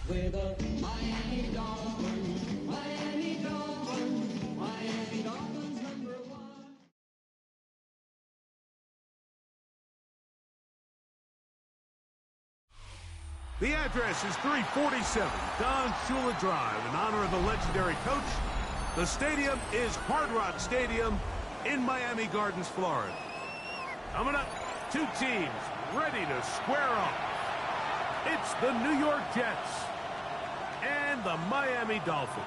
with the Miami Dolphins, Miami Dolphins, Miami Dolphins #1. The address is 347 Don Shula Drive in honor of the legendary coach. The stadium is Hard Rock Stadium in Miami Gardens, Florida. Coming up, two teams ready to square off. It's the New York Jets and the Miami Dolphins.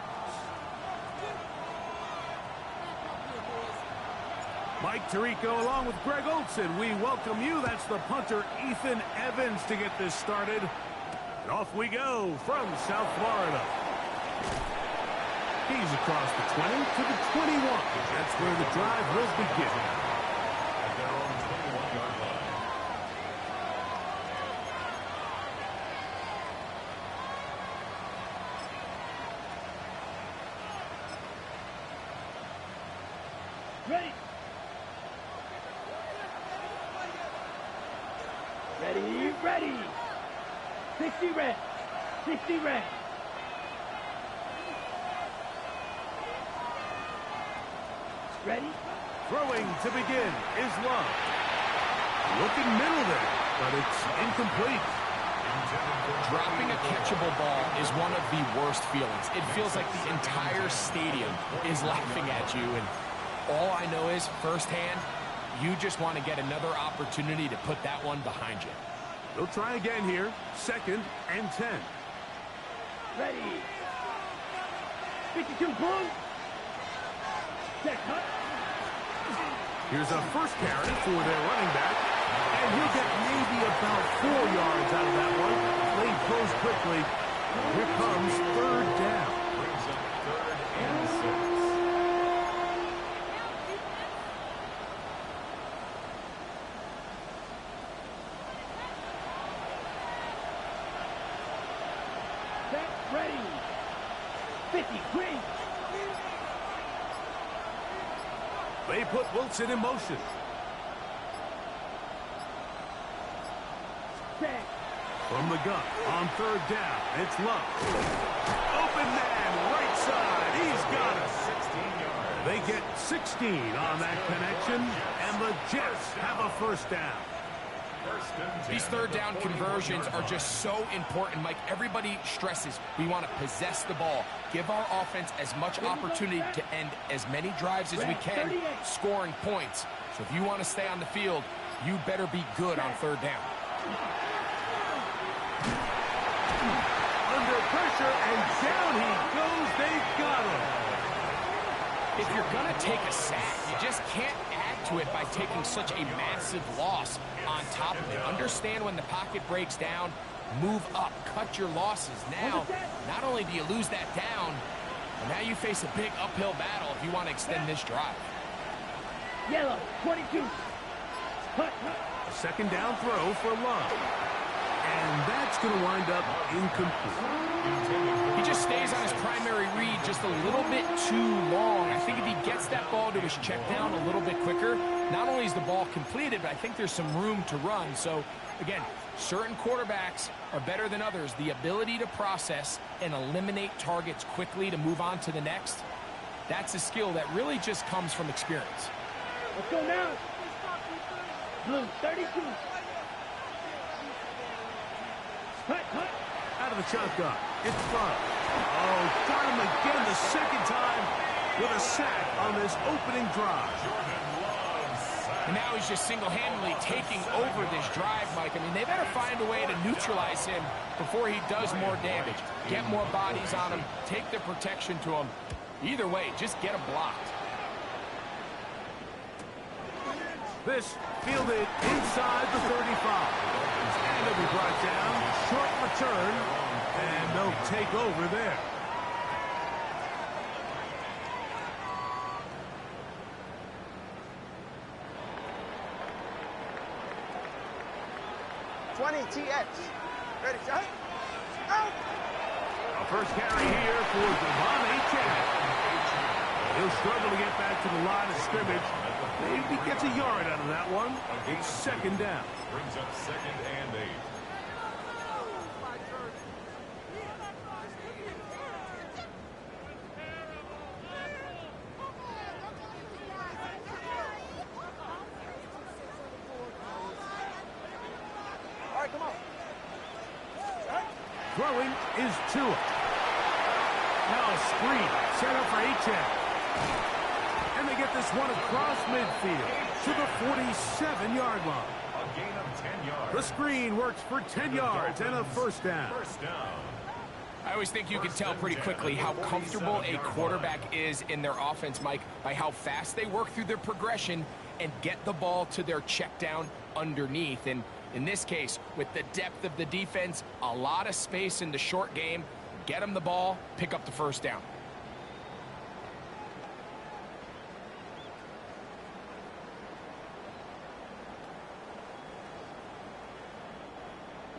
Mike Tirico along with Greg Olson. We welcome you. That's the punter Ethan Evans to get this started. And off we go from South Florida. He's across the 20 to the 21. That's where the drive will begin. At their own 21-yard line. Ready. Ready, ready. 60 red. 60 red. Ready? Throwing to begin is Love. Looking middle there, but it's incomplete. Dropping a catchable ball is one of the worst feelings. It feels like the entire stadium is laughing at you, and all I know is, firsthand, you just want to get another opportunity to put that one behind you. They'll try again here. 2nd and 10. Ready. 52 boom. Check, cut. Here's a first carry for their running back. And he'll get maybe about 4 yards out of that one. Played close quickly. Here comes 3rd down. Brings up 3rd and 6. Ready. 50 green. They put Wilson in motion. Check. From the gun on 3rd down, it's Love. Open man, right side. He's got it. 16 yards. They get 16 on that connection, and the Jets have a first down. First and 10. These 3rd down conversions are just so important, Mike. Everybody stresses we want to possess the ball, give our offense as much opportunity to end as many drives as we can, scoring points. So if you want to stay on the field, you better be good on 3rd down. Under pressure, and down he goes. They've got him. If you're going to take a sack, you just can't add to it by taking such a massive loss on top of it. Understand when the pocket breaks down, move up, cut your losses. Now, not only do you lose that down, but now you face a big uphill battle if you want to extend this drive. Yellow. 22. Cut. A 2nd down throw for Love. And that's going to wind up incomplete. He just stays on his primary read just a little bit too long. I think if he gets that ball to his check down a little bit quicker, not only is the ball completed, but I think there's some room to run. So, again, certain quarterbacks are better than others. The ability to process and eliminate targets quickly to move on to the next, that's a skill that really just comes from experience. Let's go now. Blue. 32. Cut. Out of the shotgun, it's Love. Oh, got him again the 2nd time with a sack on this opening drive. And now he's just single-handedly taking over this drive, Mike. I mean, they better find a way to neutralize him before he does more damage. Get more bodies on him, take the protection to him. Either way, just get him blocked. This fielded inside the 35. And it'll be brought down. Short return. And no takeover there. TX. Ready, shot. Out. A first carry here for Devon Achane. He'll struggle to get back to the line of scrimmage. Maybe gets a yard out of that one. It's 2nd down. Brings up 2nd and 8. Throwing is Tua. Now a screen set up for Achane. And they get this one across midfield to the 47-yard line. A gain of 10 yards. The screen works for 10 yards and a first down. First down. I always think you can tell pretty quickly how comfortable a quarterback is in their offense, Mike, by how fast they work through their progression and get the ball to their check down underneath. And in this case, with the depth of the defense, a lot of space in the short game, get them the ball, pick up the first down.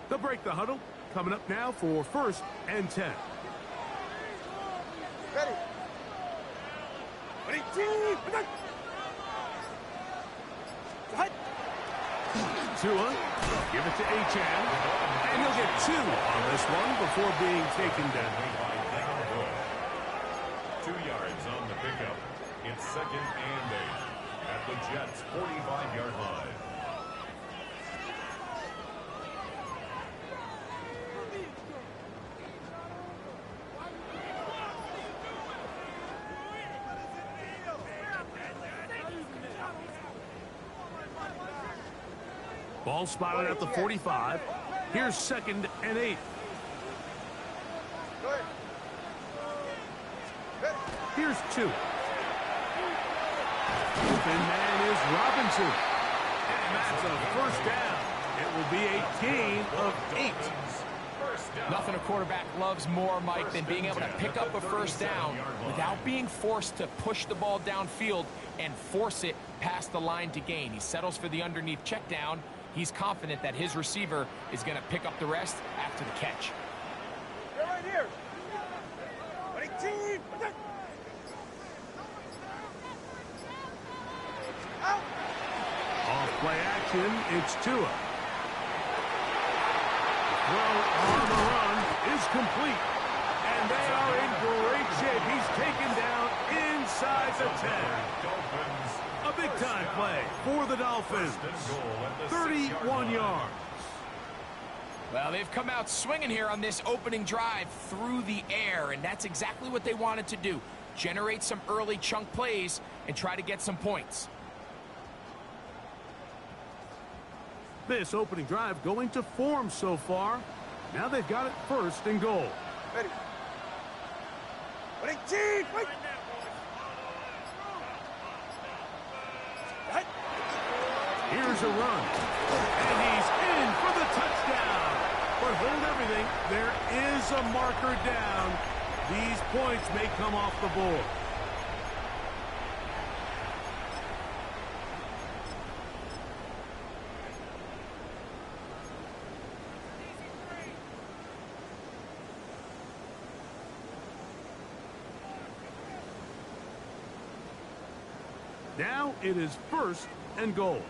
They'll break the huddle. Coming up now for 1st and 10. Ready. Ready, team. Tua, give it to Achane. And he'll get 2 on this one before being taken down. 2 yards on the pickup. It's 2nd and 8 at the Jets' 45-yard line. Ball spotted at the 45. Here's 2nd and 8. Go ahead. Ready. Here's 2. Open man is Robinson. And that's a first down. It will be a gain of 8. Nothing a quarterback loves more, Mike, than being able to pick up a first down without being forced to push the ball downfield and force it past the line to gain. He settles for the underneath check down. He's confident that his receiver is going to pick up the rest after the catch. You're right here. Ready, team. Out. Off play action, it's Tua. Throw on the run is complete. And they are in great shape. He's taken down inside the 10. Dolphins. A big-time play for the Dolphins. 31 yards. Well, they've come out swinging here on this opening drive through the air, and that's exactly what they wanted to do. Generate some early chunk plays and try to get some points. This opening drive going to form so far. Now they've got it 1st and goal. Ready. Ready, team. Wait. Here's a run. And he's in for the touchdown. But hold everything. There is a marker down. These points may come off the board. Now it is 1st and goal.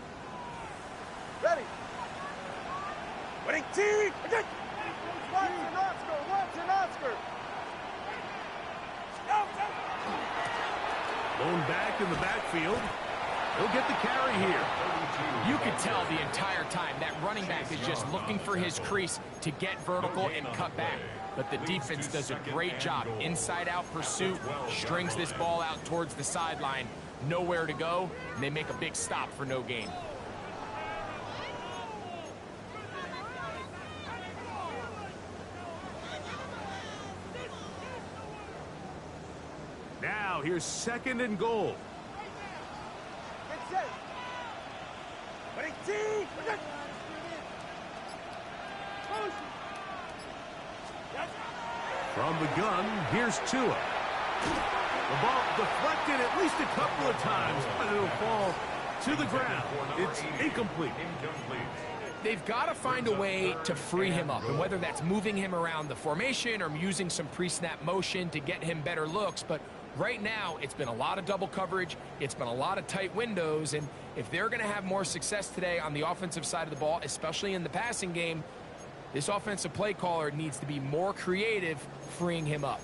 Ready. Ready, team. Watson, Oscar. Watson, Oscar. Lone back in the backfield. He'll get the carry here. You could tell the entire time that running back is just looking for his crease to get vertical and cut back. But the defense does a great job. Inside-out pursuit, strings this ball out towards the sideline. Nowhere to go, and they make a big stop for no gain. Now here's 2nd and goal. Get set. Ready, team. From the gun, here's Tua. The ball deflected at least a couple of times, but it'll fall to the ground. It's incomplete. They've got to find a way to free him up, and whether that's moving him around the formation or using some pre-snap motion to get him better looks, but right now it's been a lot of double coverage, it's been a lot of tight windows, and if they're going to have more success today on the offensive side of the ball, especially in the passing game, this offensive play caller needs to be more creative freeing him up.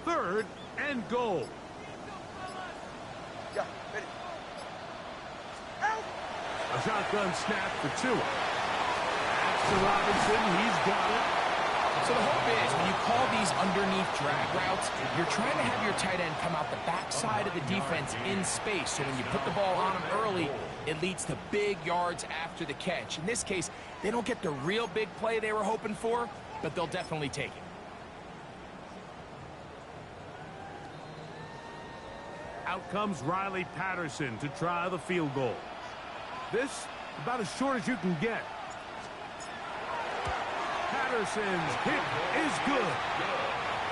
Third and goal. Ready. Out. A shotgun snap for Tua. That's to Robinson. He's got it. So the hope is when you call these underneath drag routes, you're trying to have your tight end come out the backside of the defense in space. So when you put the ball on him early, it leads to big yards after the catch. In this case, they don't get the real big play they were hoping for, but they'll definitely take it. Out comes Riley Patterson to try the field goal. This, about as short as you can get. Patterson's hit is good.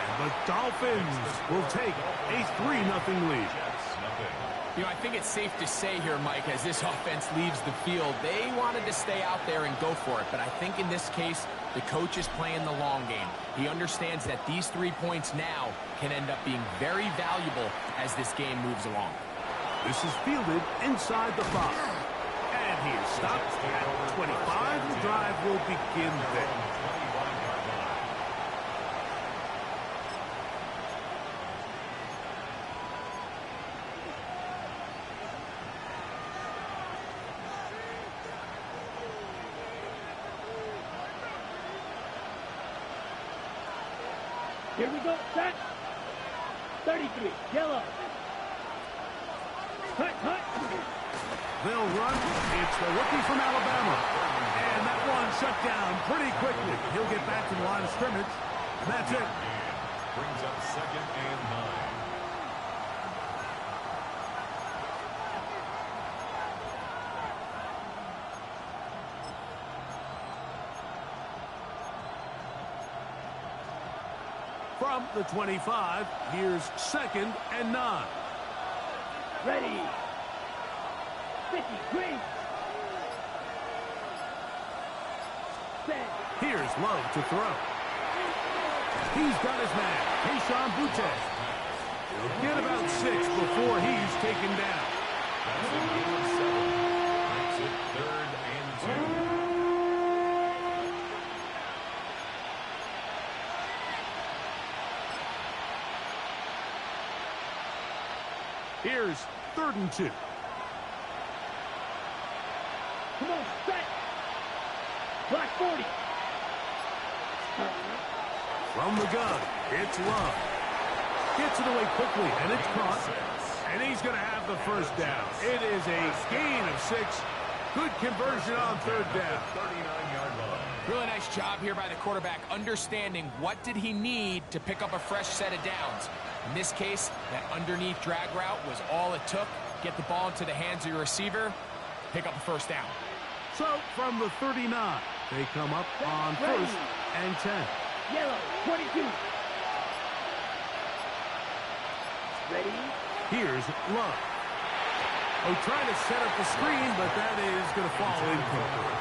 And the Dolphins will take a 3-0 lead. You know, I think it's safe to say here, Mike, as this offense leaves the field, they wanted to stay out there and go for it. But I think in this case, the coach is playing the long game. He understands that these 3 points now can end up being very valuable as this game moves along. This is fielded inside the 5. And he is stopped at 25. The drive will begin there. Here we go, set. 33, yellow. Hut, hut. They'll run. It's the rookie from Alabama. And that one shut down pretty quickly. He'll get back to the line of scrimmage. And that's it. Brings up 2nd and 9. From the 25, here's 2nd and 9. Ready. 50, green. Set. Here's Love to throw. He's got his man, Keyshawn Boutte. He'll get about 6 before he's taken down. That's a gain of 7. Makes it 3rd and 2. Here's 3rd and 2. Come on, set. Block 40. From the gun, it's Love. Gets it away quickly, and it's caught. And he's going to have the first down. It is a gain of 6. Good conversion on 3rd down. 39-yard line. Really nice job here by the quarterback, understanding what did he need to pick up a fresh set of downs. In this case, that underneath drag route was all it took. Get the ball into the hands of your receiver, pick up a first down. So, from the 39, they come up on 1st and 10. Yellow, 22. Ready. Here's Love. Oh, trying to set up the screen, but that is going to fall incomplete.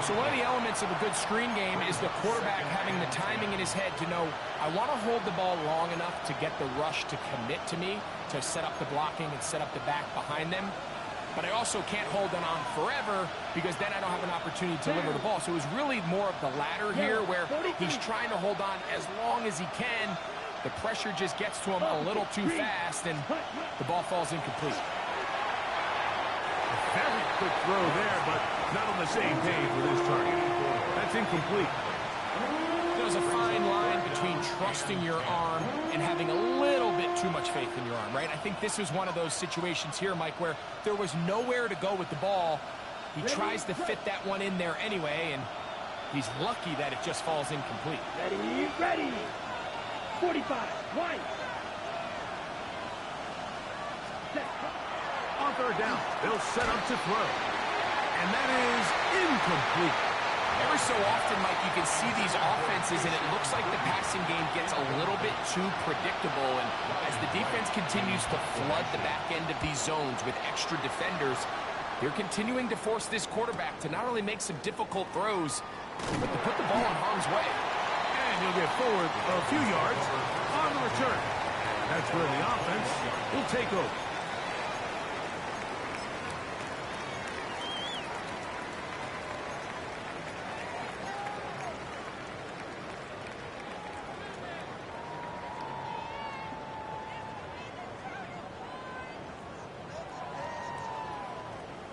So one of the elements of a good screen game is the quarterback having the timing in his head to know, I want to hold the ball long enough to get the rush to commit to me, to set up the blocking and set up the back behind them. But I also can't hold it on forever because then I don't have an opportunity to deliver the ball. So it was really more of the latter here where he's trying to hold on as long as he can. The pressure just gets to him a little too fast and the ball falls incomplete. Very quick throw there, but not on the same page with his target. That's incomplete. There's a fine line between trusting your arm and having a little bit too much faith in your arm, right? I think this was one of those situations here, Mike, where there was nowhere to go with the ball. He tries to fit that one in there anyway, and he's lucky that it just falls incomplete. Ready, ready. 45, wide. Set. On 3rd down, they'll set up to throw. And that is incomplete. Every so often, Mike, you can see these offenses, and it looks like the passing game gets a little bit too predictable. And as the defense continues to flood the back end of these zones with extra defenders, they're continuing to force this quarterback to not only make some difficult throws, but to put the ball in harm's way. And he'll get forward a few yards on the return. That's where the offense will take over.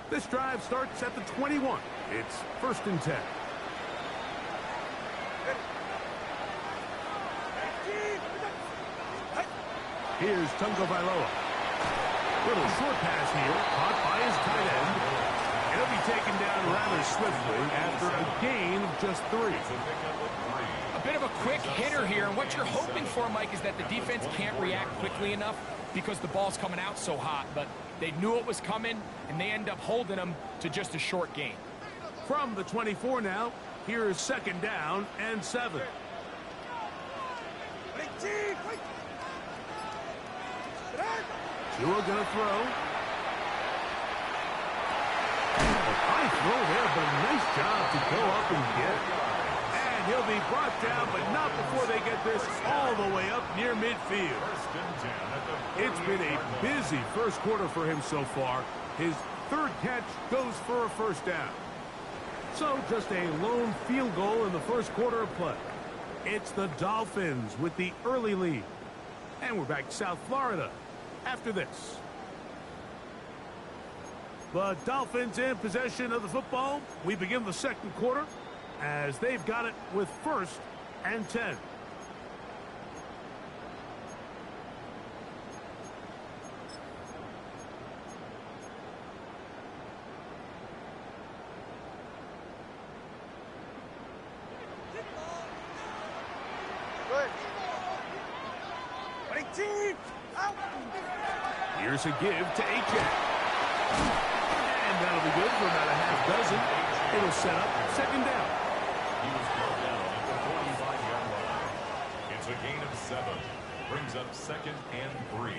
This drive starts at the 21. It's 1st and 10. Here's Tungo Vailoa. Little short pass here, caught by his tight end. He'll be taken down rather swiftly after a gain of just 3. A bit of a quick hitter here, and what you're hoping for, Mike, is that the defense can't react quickly enough because the ball's coming out so hot, but they knew it was coming, and they end up holding them to just a short gain. From the 24 now, here's 2nd down and 7. Tua gonna throw. High throw there, but a nice job to go up and get it. And he'll be brought down, but not before they get this all the way up near midfield. It's been a busy first quarter for him so far. His 3rd catch goes for a 1st down. So just a lone field goal in the first quarter of play. It's the Dolphins with the early lead. And we're back to South Florida after this. The Dolphins in possession of the football. We begin the 2nd quarter as they've got it with 1st and 10. Here's a give to H.A. And that'll be good for about a half dozen. It'll set up 2nd down. He was brought down at the 45-yard line. It's a gain of 7. Brings up 2nd and 3.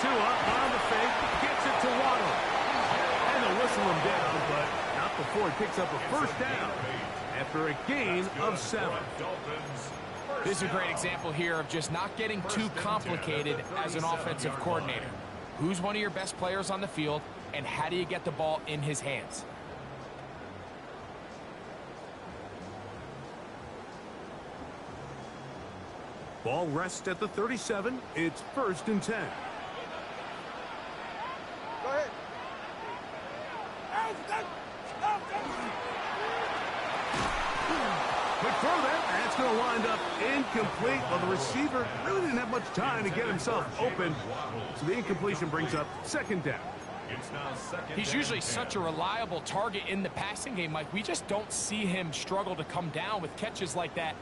Tua on the fake, gets it to Waddle. And they'll whistle him down, but not before he picks up a 1st down after a gain of 7. This is a great example here of just not getting too complicated as an offensive coordinator. Who's one of your best players on the field, and how do you get the ball in his hands? Ball rests at the 37. It's 1st and 10. Go ahead. Quick throw there. That's going to wind up incomplete. Well, the receiver really didn't have much time to get himself open. So the incompletion brings up 2nd down. He's usually such a reliable target in the passing game, Mike. We just don't see him struggle to come down with catches like that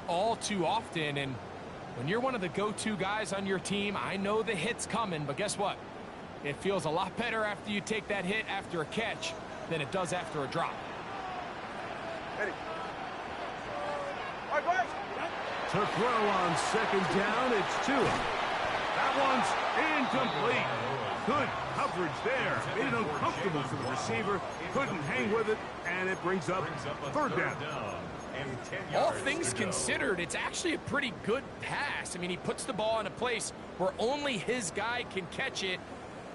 all too often. And when you're one of the go-to guys on your team, I know the hit's coming, but guess what? It feels a lot better after you take that hit after a catch than it does after a drop. Ready. All right, boys. To throw on 2nd down, it's Tua. That one's incomplete. Good coverage there. Made it uncomfortable for the receiver. Couldn't hang with it, and it brings up 3rd down. All things considered, it's actually a pretty good pass. I mean, he puts the ball in a place where only his guy can catch it.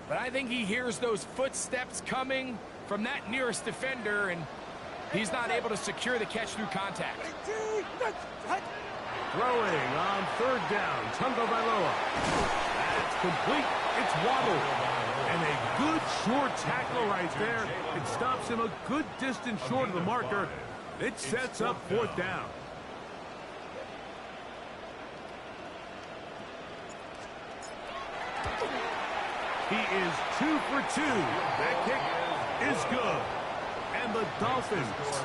But I think he hears those footsteps coming from that nearest defender, and he's not able to secure the catch through contact. Throwing on 3rd down, Tungo Vailoa. That's complete. It's Waddle. And a good short tackle right there. It stops him a good distance short of the marker. It sets up 4th down. He is 2 for 2. That kick is good. And the Dolphins,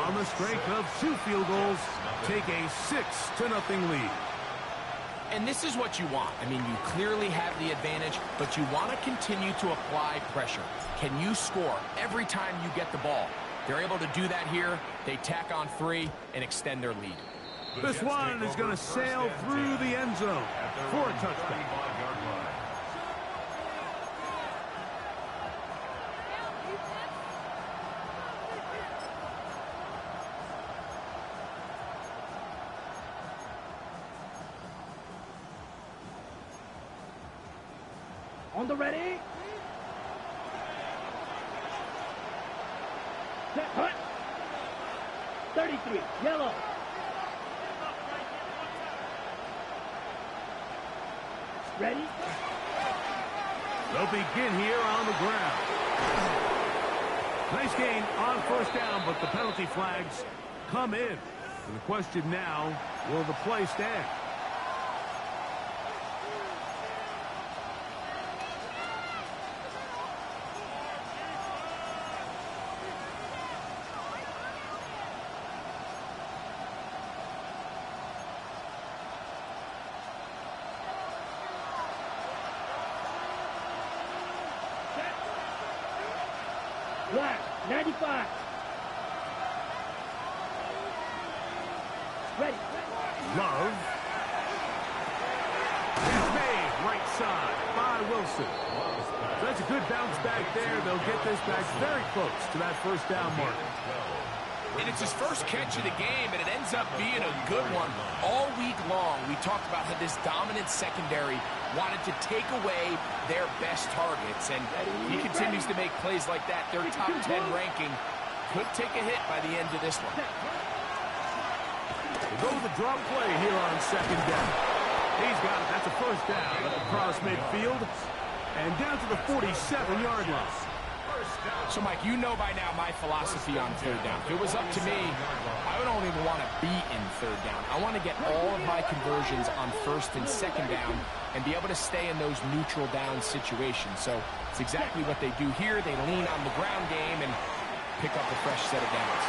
on the strength of 2 field goals, take a 6-0 lead. And this is what you want. I mean, you clearly have the advantage, but you want to continue to apply pressure. Can you score every time you get the ball? They're able to do that here. They tack on 3 and extend their lead. This one is going to sail through the end zone for a touchdown. On the ready. Set, hut. 33, yellow. Ready? They'll begin here on the ground. Nice gain on first down, but the penalty flags come in. And the question now, will the play stand? Black, 95. Ready. Love. It's made right side by Wilson. So that's a good bounce back there. They'll get this back very close to that first down mark. And it's his first catch of the game, and it ends up being a good one. All week long, we talked about how this dominant secondary wanted to take away their best targets, and he continues to make plays like that. Their top 10 ranking could take a hit by the end of this one. We'll go with the drop play here on second down. He's got it. That's a first down across midfield and down to the 47-yard line. So, Mike, you know by now my philosophy on third down. If it was up to me, I don't even want to be in third down. I want to get all of my conversions on first and second down and be able to stay in those neutral down situations. So it's exactly what they do here. They lean on the ground game and pick up a fresh set of downs.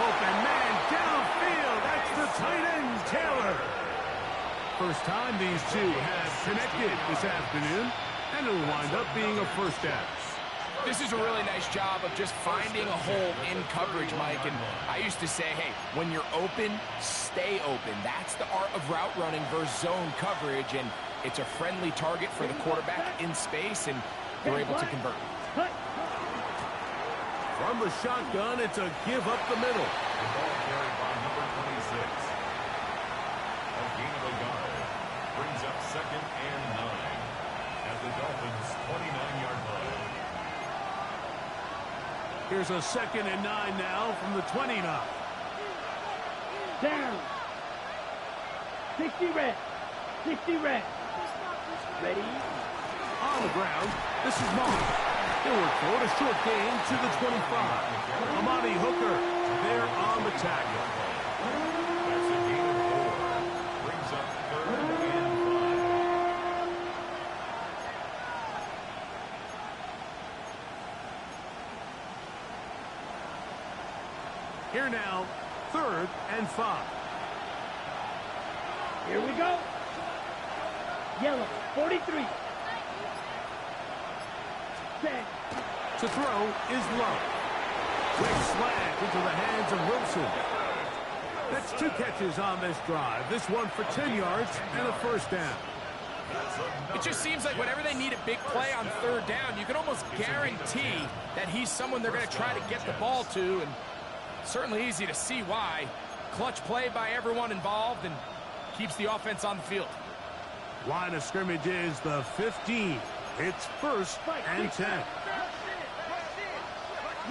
Open man downfield. That's the tight end, Taylor. First time these two have connected this afternoon, and it'll wind up being a first down. This is a really nice job of just finding a hole in coverage, Mike. And I used to say, hey, when you're open, stay open. That's the art of route running versus zone coverage. And it's a friendly target for the quarterback in space, and they're able to convert. From the shotgun, it's a give up the middle. The ball carried by number 26. A gain of a yard brings up second and 9 at the Dolphins' 29-yard line. Here's a second and 9 now from the 29. Down. 60 red. 60 red. Ready? On the ground, this is Moss. He'll work for it, a short gain to the 25. Amani Hooker there on the tackle. That's a gain of 4. Brings up third and 5. Here now, 3rd and 5. Here we go. Yellow, 43. Set. To throw is Love. Quick slant into the hands of Wilson. That's 2 catches on this drive. This one for 10 yards and a first down. It just seems like whenever they need a big play on third down, you can almost guarantee that he's someone they're going to try to get the ball to, and certainly easy to see why. Clutch play by everyone involved and keeps the offense on the field. Line of scrimmage is the 15. It's 1st and 10.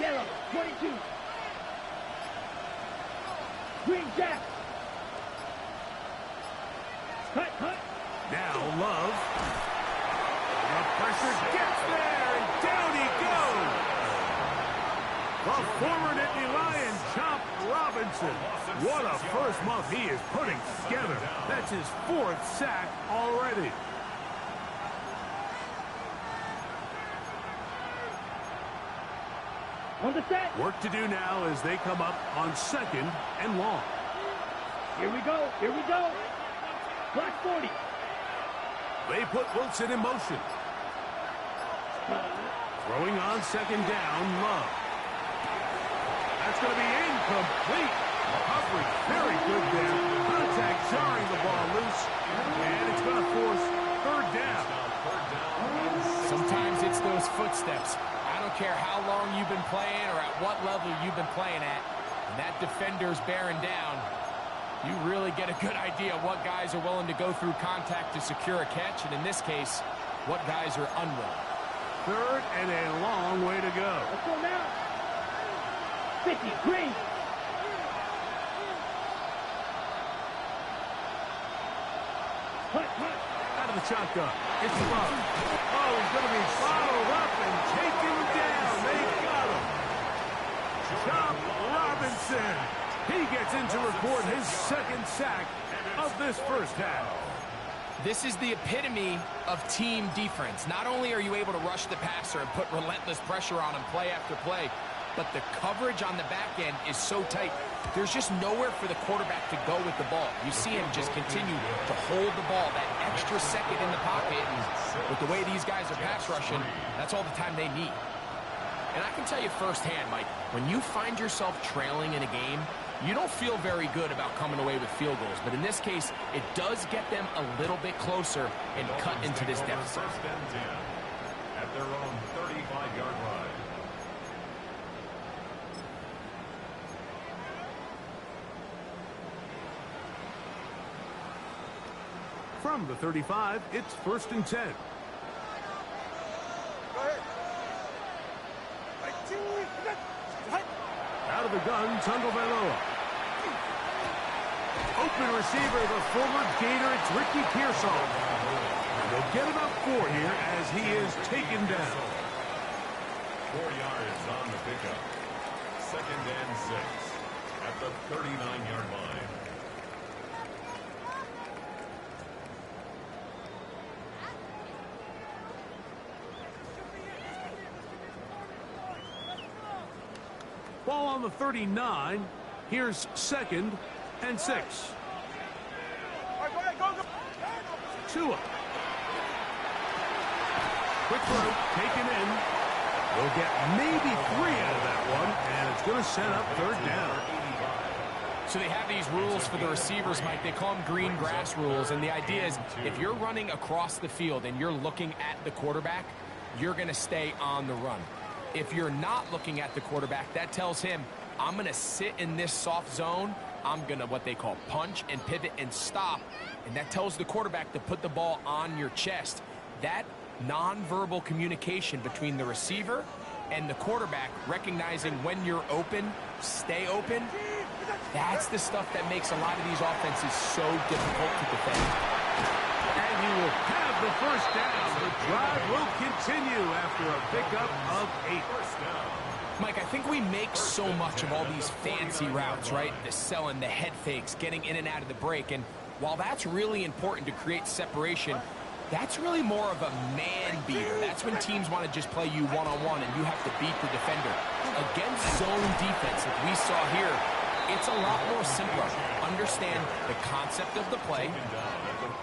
Yellow, 22. Green Jack. Cut. Now Love. The pressure gets there, and down he goes. The former Nittany Lion, Chop Robinson. What a first month he is putting together. That's his 4th sack already. On the set. Work to do now as they come up on 2nd and long. Here we go. Black 40. They put Wilson in motion. Throwing on 2nd down, Love. That's going to be incomplete. Coverage very good there. Contact jarring the ball loose. And it's going to force 3rd down. Sometimes it's those footsteps. I don't care how long you've been playing or at what level you've been playing at. When that defender's bearing down, you really get a good idea of what guys are willing to go through contact to secure a catch, and in this case, what guys are unwilling. 3rd and a long way to go. Let's go now. 50, green. Hunt. Out of the shotgun. It's Love. Oh, he's going to be followed up and taken down. They got him. Chop Robinson. He gets in to record his second sack of this first half. This is the epitome of team defense. Not only are you able to rush the passer and put relentless pressure on him play after play, but the coverage on the back end is so tight. There's just nowhere for the quarterback to go with the ball. You see him just continue to hold the ball, that extra second in the pocket. And with the way these guys are pass rushing, that's all the time they need. And I can tell you firsthand, Mike, when you find yourself trailing in a game, you don't feel very good about coming away with field goals. But in this case, it does get them a little bit closer and cut into this deficit. First and 10 at their own 35-yard line. From the 35, it's first and 10. Go ahead. Out of the gun, Tagovailoa. Open receiver, the former Gator, it's Ricky Pearsall. They'll get about 4 here as he is taken down. 4 yards on the pickup. Second and 6 at the 39-yard line. Ball on the 39. Here's second and 6. All right, go ahead, go. Tua. Quick throw, taken in. We'll get maybe 3 out of that one, and it's going to set up third down. So they have these rules for the receivers, Mike. They call them green grass rules, and the idea is if you're running across the field and you're looking at the quarterback, you're going to stay on the run. If you're not looking at the quarterback, that tells him, I'm going to sit in this soft zone. I'm going to what they call punch and pivot and stop. And that tells the quarterback to put the ball on your chest. That nonverbal communication between the receiver and the quarterback, recognizing when you're open, stay open, that's the stuff that makes a lot of these offenses so difficult to defend. And he will have the first down. The drive will continue after a pickup of 8. Mike, I think we make so much of all these fancy routes, right? The selling, the head fakes, getting in and out of the break. And while that's really important to create separation, that's really more of a man beater. That's when teams want to just play you one-on-one and you have to beat the defender. Against zone defense, like we saw here, it's a lot more simpler. Understand the concept of the play,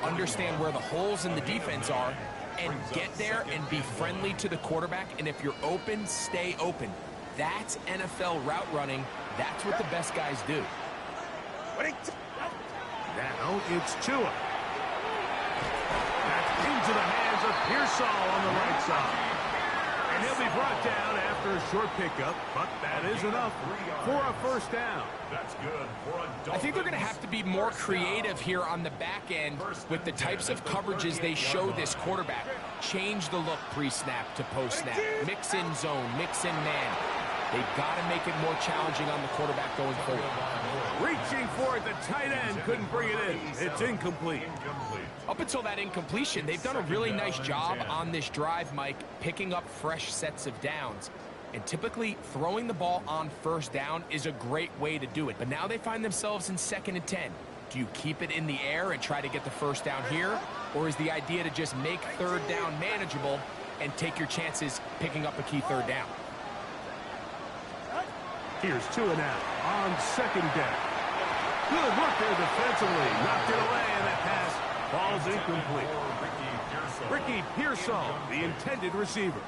understand where the holes in the defense are, and get there and be friendly to the quarterback. And if you're open, stay open. That's NFL route running. That's what the best guys do. Now it's Tua. That's into the hands of Pearsall on the right side. And he'll be brought down after a short pickup, but that is enough for a first down. That's good for a Dolphins. I think they're going to have to be more creative here on the back end with the types of coverages they show this quarterback. Change the look pre-snap to post-snap. Mix in zone, mix in man. They've got to make it more challenging on the quarterback going forward. Reaching for it, the tight end couldn't bring it in. It's incomplete. Up until that incompletion, they've done a really nice job on this drive, Mike, picking up fresh sets of downs. And typically, throwing the ball on first down is a great way to do it. But now they find themselves in second and 10. Do you keep it in the air and try to get the first down here? Or is the idea to just make third down manageable and take your chances picking up a key third down? Here's Tua now on second down. Good work there defensively. Knocked it away, and that pass falls incomplete. Ricky Pearsall, the intended receiver.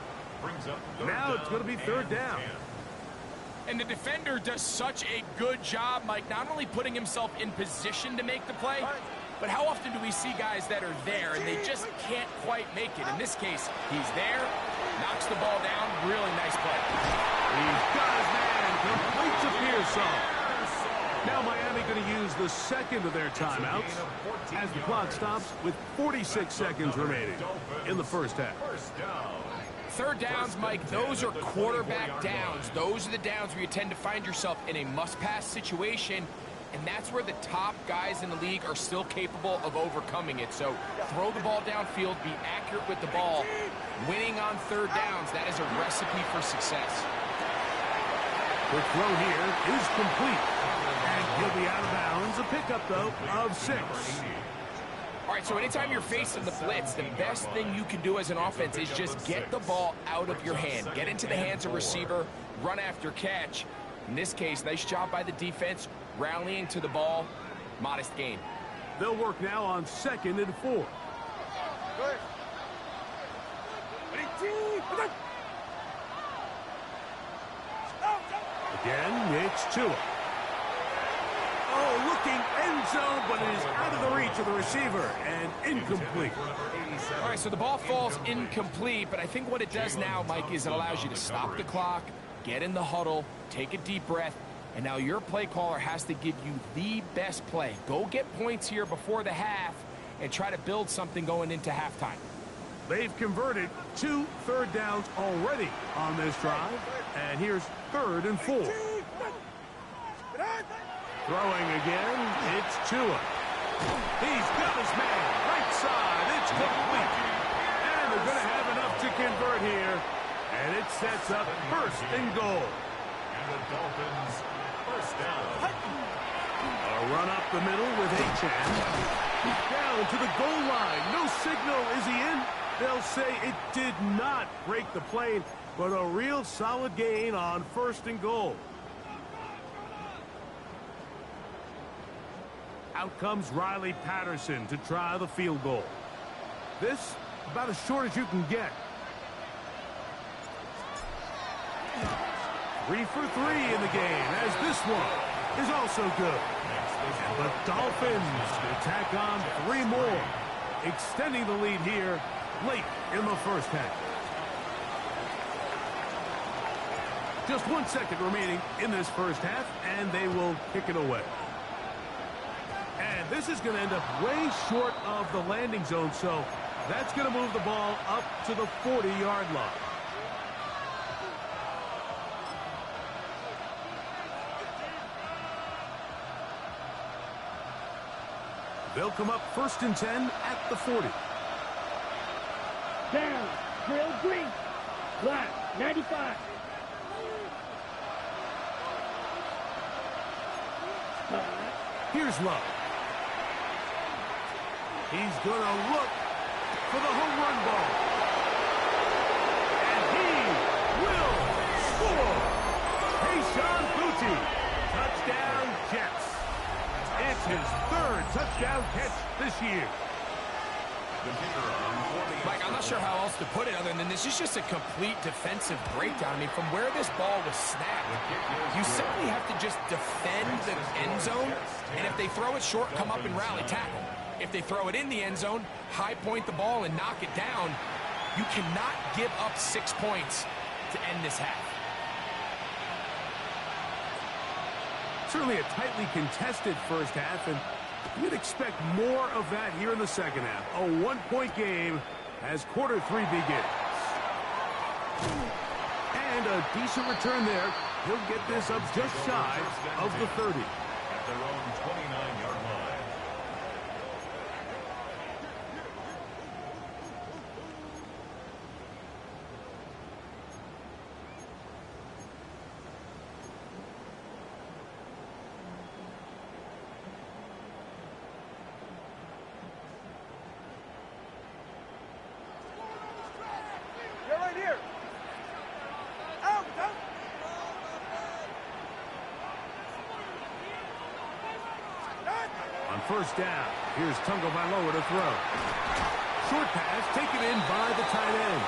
Now it's going to be third down. And the defender does such a good job, Mike, not only putting himself in position to make the play, but how often do we see guys that are there and they just can't quite make it? In this case, he's there, knocks the ball down, really nice play. He's got his man, complete to Pearsall. Now Miami going to use the second of their timeouts as the clock stops with 46 seconds remaining in the first half. Third downs, Mike, those are quarterback downs. Those are the downs where you tend to find yourself in a must-pass situation, and that's where the top guys in the league are still capable of overcoming it. So throw the ball downfield, be accurate with the ball. Winning on third downs, that is a recipe for success. The throw here is complete, and he'll be out of bounds. A pickup, though, of 6. All right, so anytime you're facing the blitz, the best thing you can do as an offense is just get the ball out of your hand. Get into the hands of receiver, run after catch. In this case, nice job by the defense, rallying to the ball, modest gain. They'll work now on 2nd and 4. Again, it's Tua. Oh, looking end zone, but it is out of the reach of the receiver and incomplete. All right, so the ball falls incomplete, but I think what it does now, Mike, is it allows you to stop the clock, get in the huddle, take a deep breath, and now your play caller has to give you the best play. Go get points here before the half and try to build something going into halftime. They've converted 2 third downs already on this drive, and here's 3rd and 4. Throwing again, it's Tua. He's got his man, right side, it's complete. And they're going to have enough to convert here, and it sets up 1st and goal. And the Dolphins, first down. A run up the middle with Achane. Down to the goal line, no signal, is he in? They'll say it did not break the plane, but a real solid gain on 1st and goal. Out comes Riley Patterson to try the field goal. This, about as short as you can get. 3 for 3 in the game, as this one is also good. And the Dolphins attack on 3 more, extending the lead here late in the first half. Just 1 second remaining in this first half, and they will kick it away. And this is going to end up way short of the landing zone, so that's going to move the ball up to the 40-yard line. They'll come up 1st and 10 at the 40. Down. Drill green. Black. 95. Here's Love. He's going to look for the home run ball. And he will score. Tayshaun Boutte. Touchdown Jets. It's his 3rd touchdown catch this year. Mike, I'm not sure how else to put it other than this is just a complete defensive breakdown. I mean, from where this ball was snapped, you simply have to just defend the end zone, and if they throw it short, come up and rally tackle. If they throw it in the end zone, high point the ball and knock it down. You cannot give up 6 points to end this half. Certainly a tightly contested first half, and you'd expect more of that here in the second half. A 1-point game as quarter 3 begins. And a decent return there. He'll get this up just shy of the 30. At their own 29-yard line. Get right here. Out, out. On 1st down, here's Tagovailoa to throw. Short pass taken in by the tight end.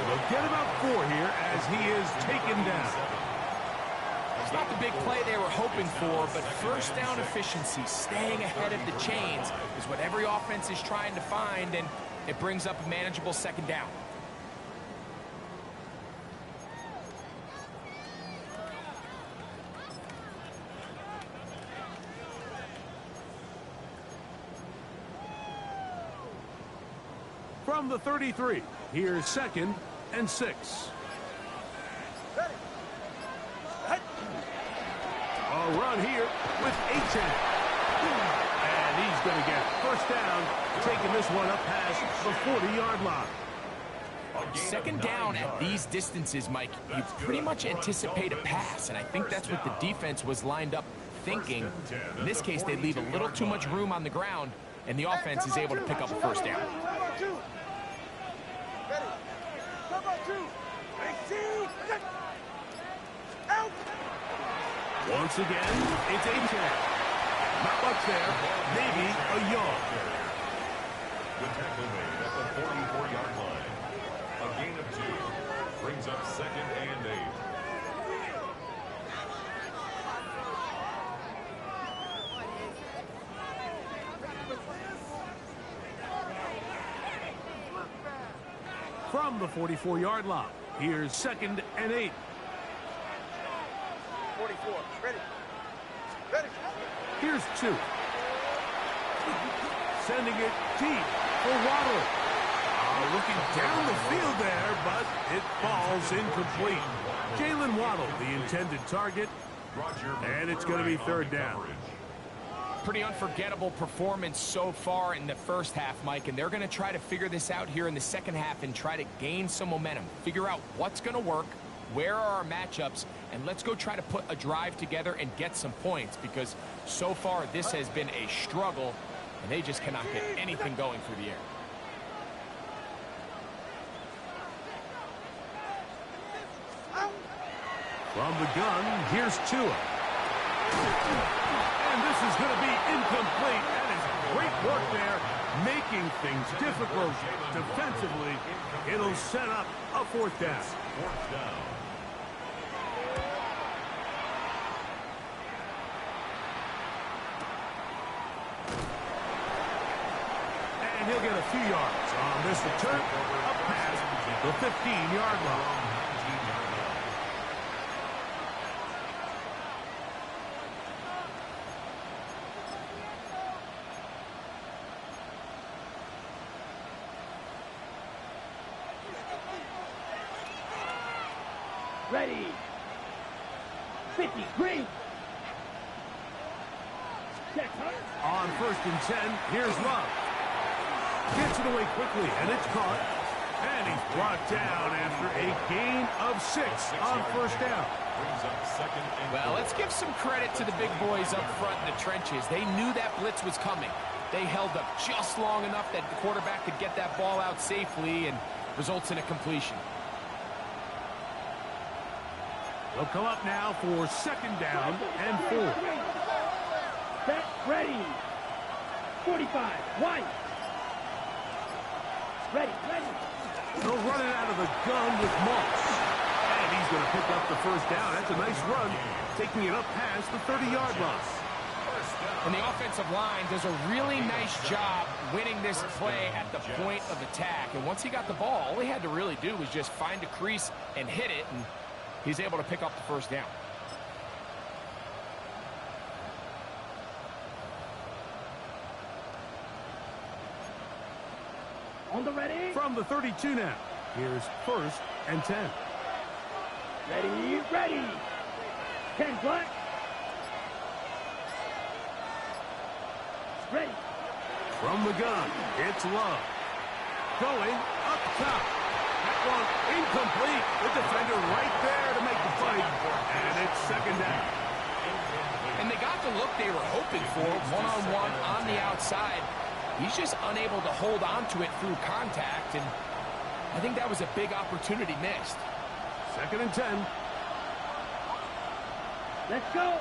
They'll get about 4 here as he is taken down. It's not the big play they were hoping for, but first down efficiency, staying ahead of the chains, is what every offense is trying to find, and it brings up a manageable 2nd down. From the 33, here's 2nd and 6. Ready. Hut. A run here with A-10. And he's going to get first down, taking this one up past the 40-yard line. Second down at these distances, Mike, you pretty much anticipate a pass, and I think that's what the defense was lined up thinking. In this case, they leave a little too much room on the ground, and the offense is able to pick up a first down. Ready. Come on, 2. Ready, out. Once again, it's A-10. Not much there, maybe a yard. The tackle made at the 44-yard line. A gain of 2 brings up 2nd and 8. From the 44-yard line, here's 2nd and 8. 44. Ready. Ready. Here's 2. Sending it deep for Waddle. Looking down the field there, but it falls incomplete. Jalen Waddle, the intended target, and it's going to be 3rd down. Pretty unforgettable performance so far in the first half, Mike, and they're going to try to figure this out here in the second half and try to gain some momentum. Figure out what's going to work, where are our matchups, and let's go try to put a drive together and get some points, because so far this has been a struggle, and they just cannot get anything going through the air. From the gun, here's Tua. And this is going to be incomplete. That is great work there, making things difficult defensively. It'll set up a 4th down. 4th down. And he'll get a few yards on this return up past the 15-yard line. Ready. 50, green. Check, On 1st and 10, here's Love. Gets it away quickly, and it's caught. And he's brought down after a gain of 6 on 1st down. Well, let's give some credit to the big boys up front in the trenches. They knew that blitz was coming. They held up just long enough that the quarterback could get that ball out safely, and results in a completion. They'll come up now for 2nd down and 4. Set, ready. 45, white. Ready, ready. They'll run it out of the gun with Moss. And he's going to pick up the 1st down. That's a nice run, taking it up past the 30-yard line. And the offensive line does a really nice job winning this play at the point of attack. And once he got the ball, all he had to really do was just find a crease and hit it, and he's able to pick up the 1st down. On the ready. From the 32 now, here's 1st and 10. Ready, ready. 10 black. Ready. From the gun, it's Love. Going up top. That one incomplete. The defender right there to make the fight. And it's 2nd down. And they got the look they were hoping for, one-on-one on the outside. He's just unable to hold on to it through contact, and I think that was a big opportunity missed. 2nd and 10. Let's go.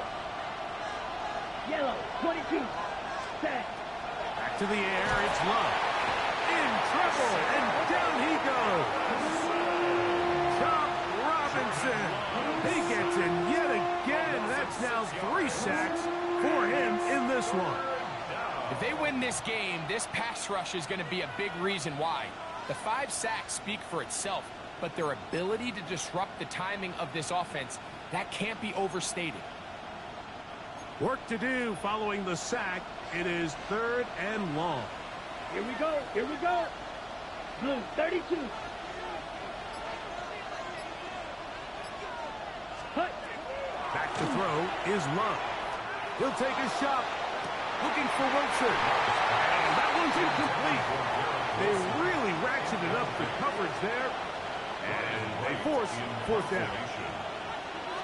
Yellow, 22. Set. Back to the air, it's Love. In trouble, and down he goes. Tom Robinson. He gets in yet again. That's now 3 sacks for him in this one. If they win this game, this pass rush is going to be a big reason why. The 5 sacks speak for itself, but their ability to disrupt the timing of this offense, that can't be overstated. Work to do following the sack. It is 3rd and long. Here we go, here we go. Blue, 32. Hut. Back to throw is Love. He'll take a shot. Looking for Wilson. And that one's incomplete. They really ratcheted up the coverage there. And they force fourth down.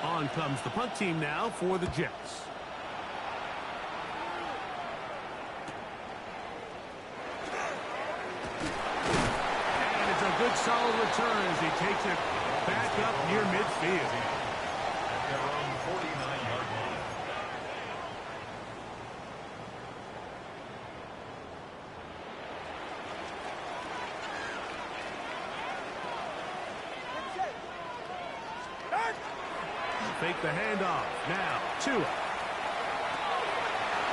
On comes the punt team now for the Jets. And it's a good solid return as he takes it back up near midfield. At their own 49-yard line. Fake the handoff. Now, Tua.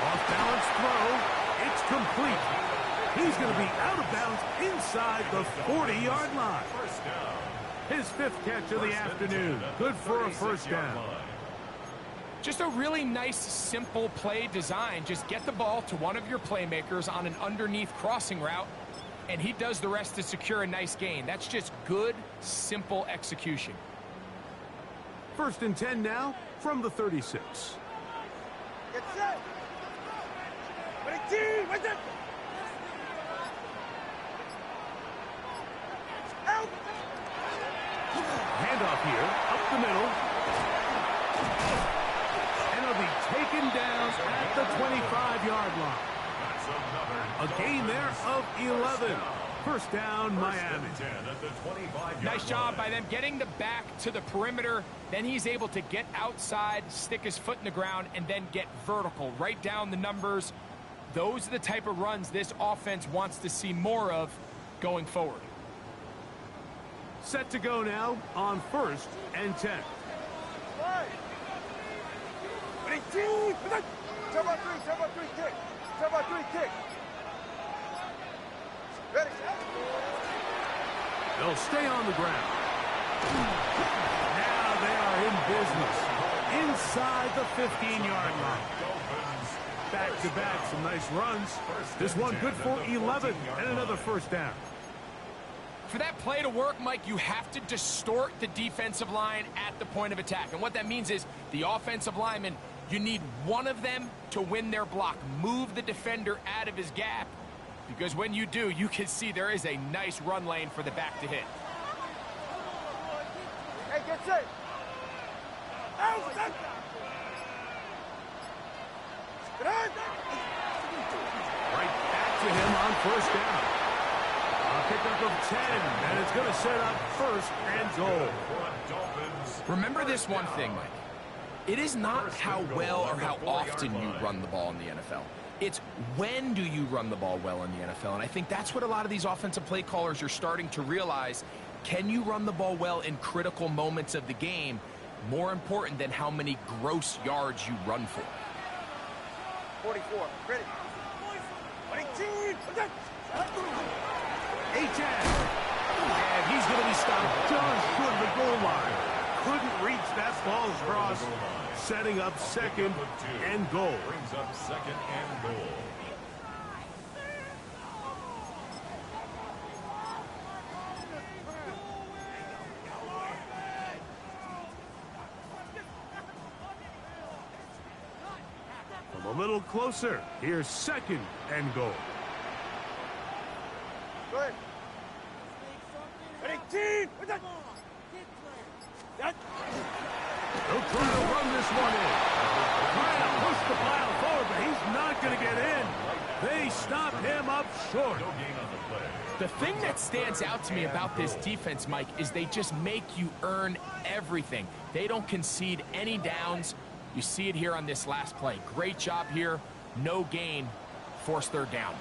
Off-balance throw. It's complete. He's going to be out of bounds inside the 40-yard line. First down. His fifth catch of the afternoon. Good for a first down. Just a really nice, simple play design. Just get the ball to one of your playmakers on an underneath crossing route, and he does the rest to secure a nice gain. That's just good, simple execution. First and 10 now from the 36. Get set. 22. What's it? Out. Handoff here, up the middle. And he'll be taken down at the 25-yard line. That's another A gain there of 11. First down, Miami. 10 at the 25-yard Nice job line. by them getting the back to the perimeter. Then he's able to get outside, stick his foot in the ground, and then get vertical. Right down the numbers. Those are the type of runs this offense wants to see more of going forward. Set to go now on first and 10. Right. 22. Tell about three, kick. Tell about three, kick. Ready. They'll stay on the ground. Now they are in business. Inside the 15-yard line. Back-to-back, some nice runs. This one good for 11 and another first down. For that play to work, Mike, you have to distort the defensive line at the point of attack. And what that means is the offensive lineman, you need one of them to win their block. Move the defender out of his gap. Because when you do, you can see there is a nice run lane for the back to hit. Hey, get set. Out. Right back to him on first down. A pickup of 10, and it's going to set up first and goal. Remember this one thing, Mike. It is not how well or how often you run the ball in the NFL. It's when do you run the ball well in the NFL. And I think that's what a lot of these offensive play callers are starting to realize. Can you run the ball well in critical moments of the game? More important than how many gross yards you run for. 44. Ready. 22. A-10. And he's going to be stopped just short of the goal line. Couldn't reach that ball across. Setting up second and goal. Brings up second and goal. From a little closer, here's second and goal. Go ahead. 18. They'll try to run this one in. Trying to push the pile forward, but he's not going to get in. They stop him up short. No gain on the play. The thing that stands out to me about this defense, Mike, is they just make you earn everything. They don't concede any downs. You see it here on this last play. Great job here. No gain. Force third down.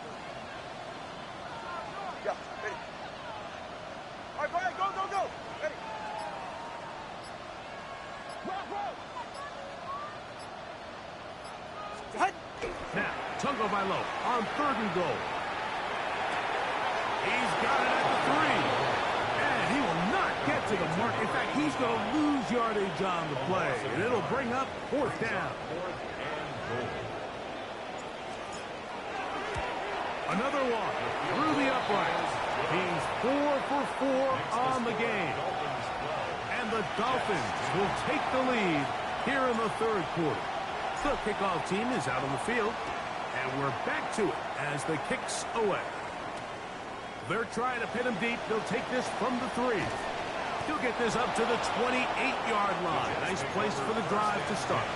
Yeah, ready. All right, go ahead. Go. Ready. Now, Tagovailoa on third and goal. He's got it at the 3. And he will not get to the mark. In fact, he's going to lose yardage on the play. And it'll bring up fourth down. Fourth and goal. Another one through the upright. He's 4 for 4 on the game. And the Dolphins will take the lead here in the third quarter. The kickoff team is out on the field, and we're back to it as the kicks away. They're trying to pin him deep. They'll take this from the 3. He'll get this up to the 28-yard line. Nice place for the drive to start.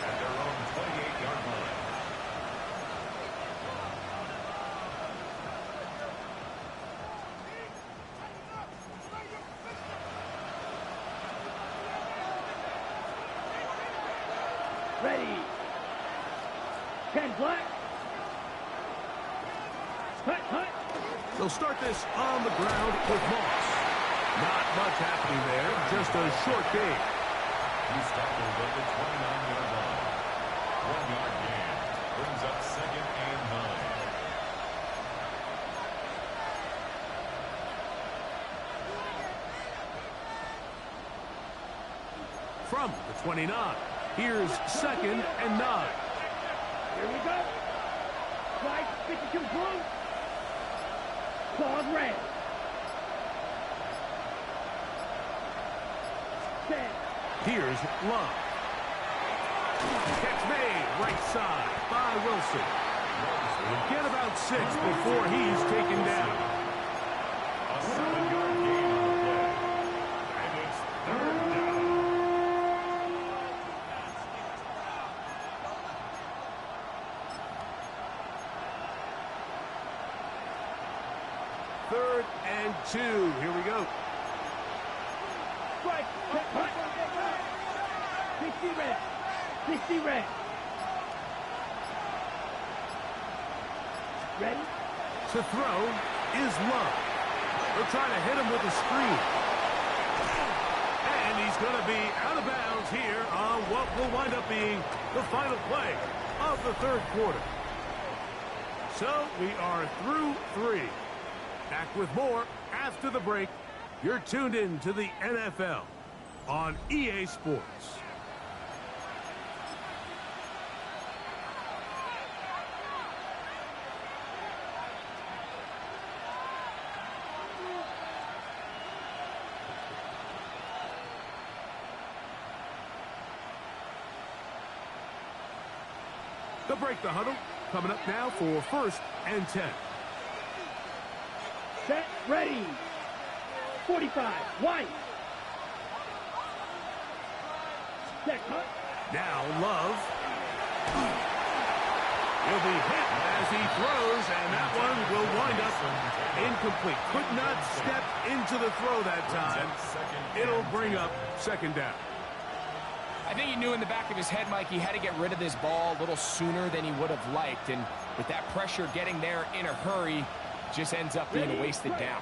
At their own 28-yard line. Ready. 10 black. Hut. They'll start this on the ground with Moss. Not much happening there, just a short gain. He's tackled at the 29-yard line. 1-yard gain brings up 2nd and 9. From the 29, here's 2nd and 9. Here we go. Flag 52 blue. Claws red. 10. Here's Love. Catch made, right side by Wilson. He'll get about 6 before he's taken down. A 7-yard gain on the play. And it's 3rd down. Third and 2. Here we go. Strike. Hut. 60 red. 60 red. Ready? To throw is Love. They're trying to hit him with a screen. And he's going to be out of bounds here on what will wind up being the final play of the third quarter. So we are through 3. Back with more after the break. You're tuned in to the NFL on EA Sports. They'll break the huddle. Coming up now for 1st and 10. Set. Ready. 45. White. Set. Hut. Now Love. He'll be hit as he throws, and that one will wind up incomplete. Could not step into the throw that time. It'll bring up 2nd down. I think he knew in the back of his head, Mike, he had to get rid of this ball a little sooner than he would have liked. And with that pressure getting there in a hurry, just ends up being a wasted down.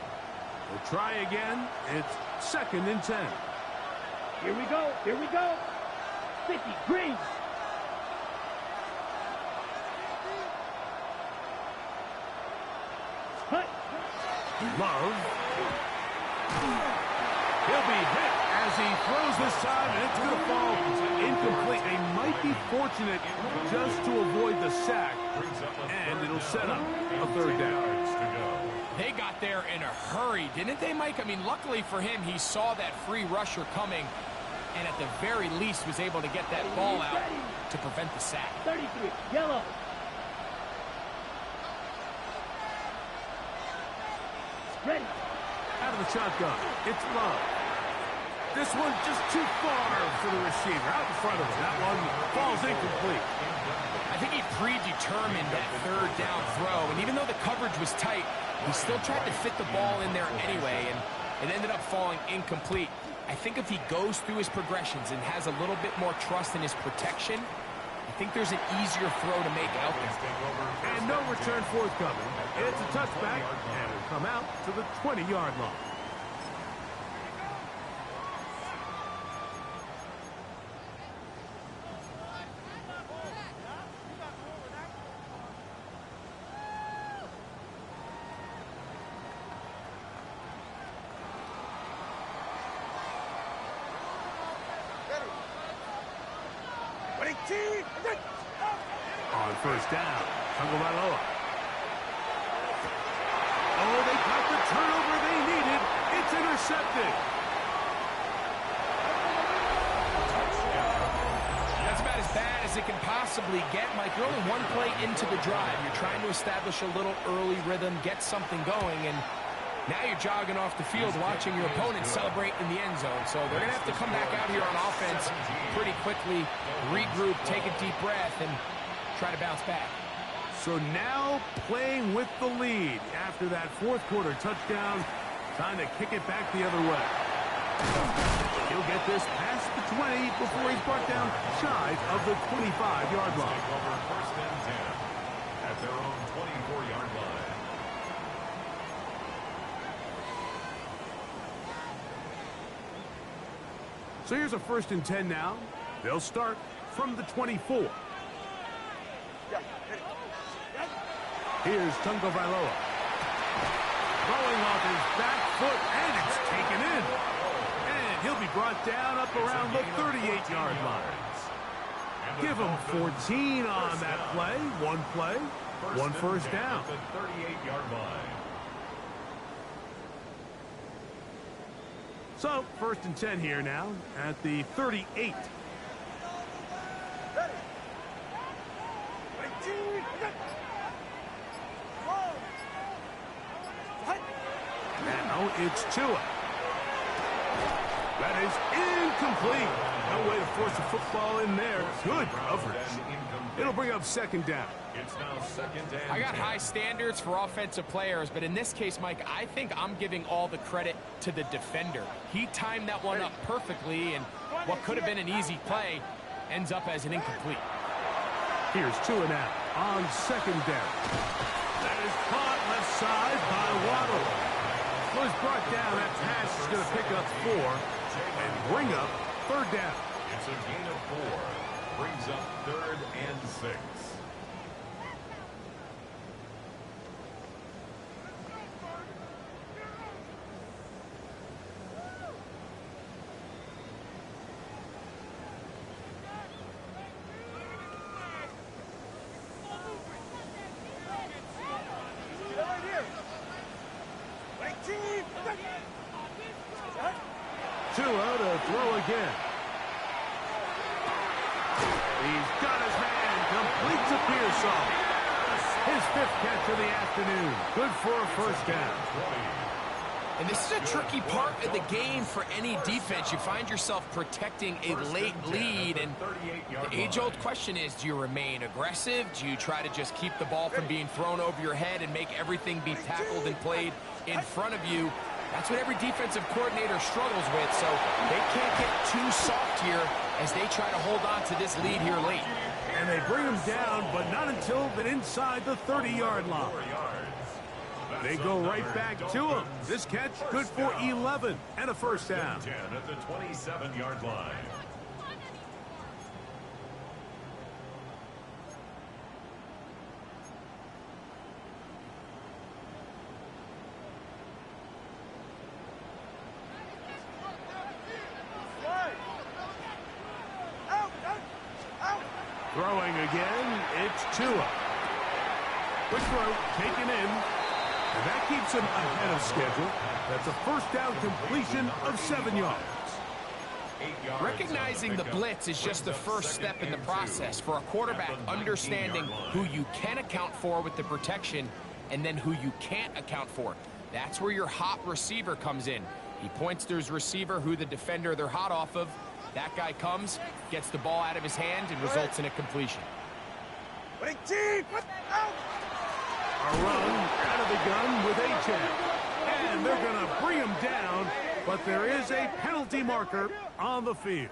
We'll try again. It's 2nd and 10. Here we go. Here we go. 50. Green. Hut. Love. He'll be hit as he throws this time, and it's going to fall incomplete. They might be fortunate just to avoid the sack, and it'll set up a 3rd down. They got there in a hurry, didn't they, Mike? I mean, luckily for him, he saw that free rusher coming, and at the very least was able to get that ball out to prevent the sack. 33. Yellow. Ready. Out of the shotgun, it's Love. This one just too far for the receiver. Out in front of him. That one falls incomplete. I think he predetermined that 3rd down throw, and even though the coverage was tight, he still tried to fit the ball in there anyway, and it ended up falling incomplete. I think if he goes through his progressions and has a little bit more trust in his protection, I think there's an easier throw to make out there. And no return forthcoming. It's a touchback, and will come out to the 20-yard line. On 1st down, Tagovailoa. Oh, they got the turnover they needed. It's intercepted. That's about as bad as it can possibly get, Mike. You're only one play into the drive. You're trying to establish a little early rhythm, get something going, and now you're jogging off the field watching your opponent celebrate in the end zone. So they're going to have to come back out here on offense pretty quickly, regroup, take a deep breath, and try to bounce back. So now playing with the lead after that fourth quarter touchdown, trying to kick it back the other way. He'll get this past the 20 before he's brought down shy of the 25-yard line. Take over first and 10 at their own 24-yard line. So here's a first and 10 now. They'll start from the 24. Here's Tungo Vailoa. Throwing off his back foot, and it's taken in. And he'll be brought down up around the 38-yard line. Give him 14 on that play. One first down. At the 38-yard line. So, first and 10 here now at the 38. Now it's Tua. That is incomplete. No way to force a football in there. Good coverage. It'll bring up second down. It's now second and I got 10. high standards for offensive players, but in this case, Mike, I think I'm giving all the credit to the defender. He timed that one up perfectly, and what could have been an easy play ends up as an incomplete. Here's Tua now on second down. That is caught left side by Waddle. Was brought down. That pass is going to pick up 4 and bring up third down. It's a gain of 4. Brings up third and 6. Tua to throw again. He's got his man. Completes a Pearsall. His 5th catch of the afternoon. Good for a first down. And this is a tricky part of the game for any defense. You find yourself protecting a late lead, and the age-old question is, do you remain aggressive? Do you try to just keep the ball from being thrown over your head and make everything be tackled and played in front of you? That's what every defensive coordinator struggles with, so they can't get too soft here as they try to hold on to this lead here late. And they bring him down, but not until then inside the 30-yard line. They go right back to him. This catch good for 11 and a first down. 10 at the 27-yard line. Throwing again, it's Tua. Quick throw, taken in. And that keeps him ahead of schedule. That's a first down completion of 7 yards. Recognizing the blitz is just the first step in the process for a quarterback, understanding who you can account for with the protection and then who you can't account for. That's where your hot receiver comes in. He points to his receiver, who the defender they're hot off of. That guy comes, gets the ball out of his hand, and results in a completion. A run out of the gun with Achane. And they're going to bring him down, but there is a penalty marker on the field.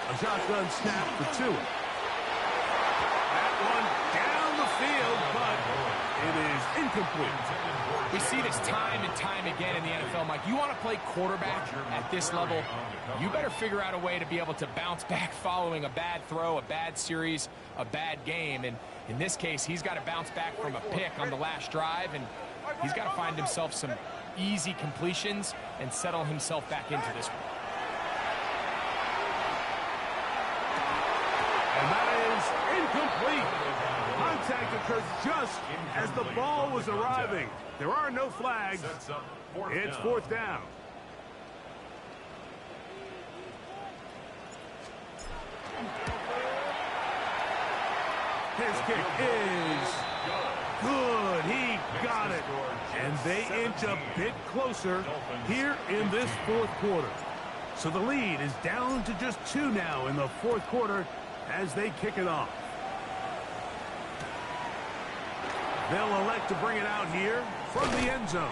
A shotgun snap for Tua. That one down the field, but it is incomplete. We see this time and time again in the NFL, Mike. You want to play quarterback at this level, you better figure out a way to be able to bounce back following a bad throw, a bad series, a bad game. And in this case, he's got to bounce back from a pick on the last drive, and he's got to find himself some easy completions and settle himself back into this one. And that is incomplete. Contact occurred just as the ball was arriving. There are no flags. It's fourth down. His kick is good. He got it. And they inch a bit closer here in this fourth quarter. So the lead is down to just 2 now in the fourth quarter as they kick it off. They'll elect to bring it out here from the end zone.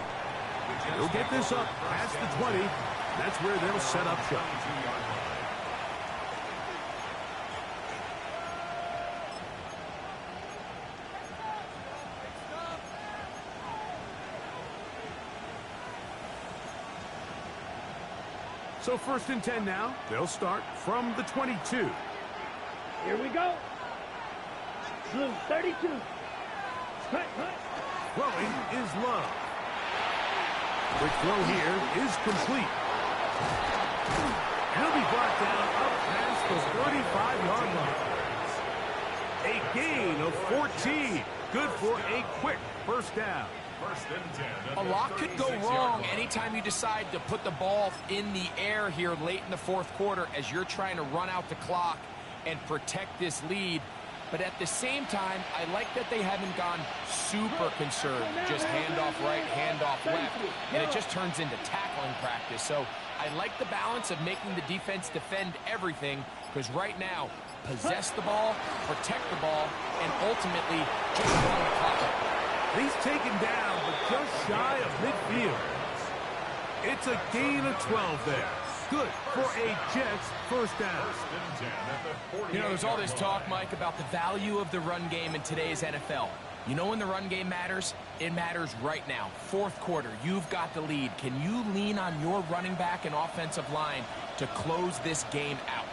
They'll get this up past the 20. That's where they'll set up shop. So first and 10 now. They'll start from the 22. Here we go. Blue 32. Cut. Throwing is Love. Quick throw here is complete. He'll be brought down up past the 35-yard line. A gain of 14. Good for a quick first down. First and 10. A lot could go wrong anytime you decide to put the ball in the air here late in the fourth quarter as you're trying to run out the clock and protect this lead. But at the same time, I like that they haven't gone super conserved. Just handoff right, handoff left, and it just turns into tackling practice. So I like the balance of making the defense defend everything, because right now, possess the ball, protect the ball, and ultimately just run the clock out. He's taken down, but just shy of midfield. It's a gain of 12 there. Good for a Jets first down. You know, there's all this talk, Mike, about the value of the run game in today's NFL. You know when the run game matters? It matters right now. Fourth quarter, you've got the lead. Can you lean on your running back and offensive line to close this game out?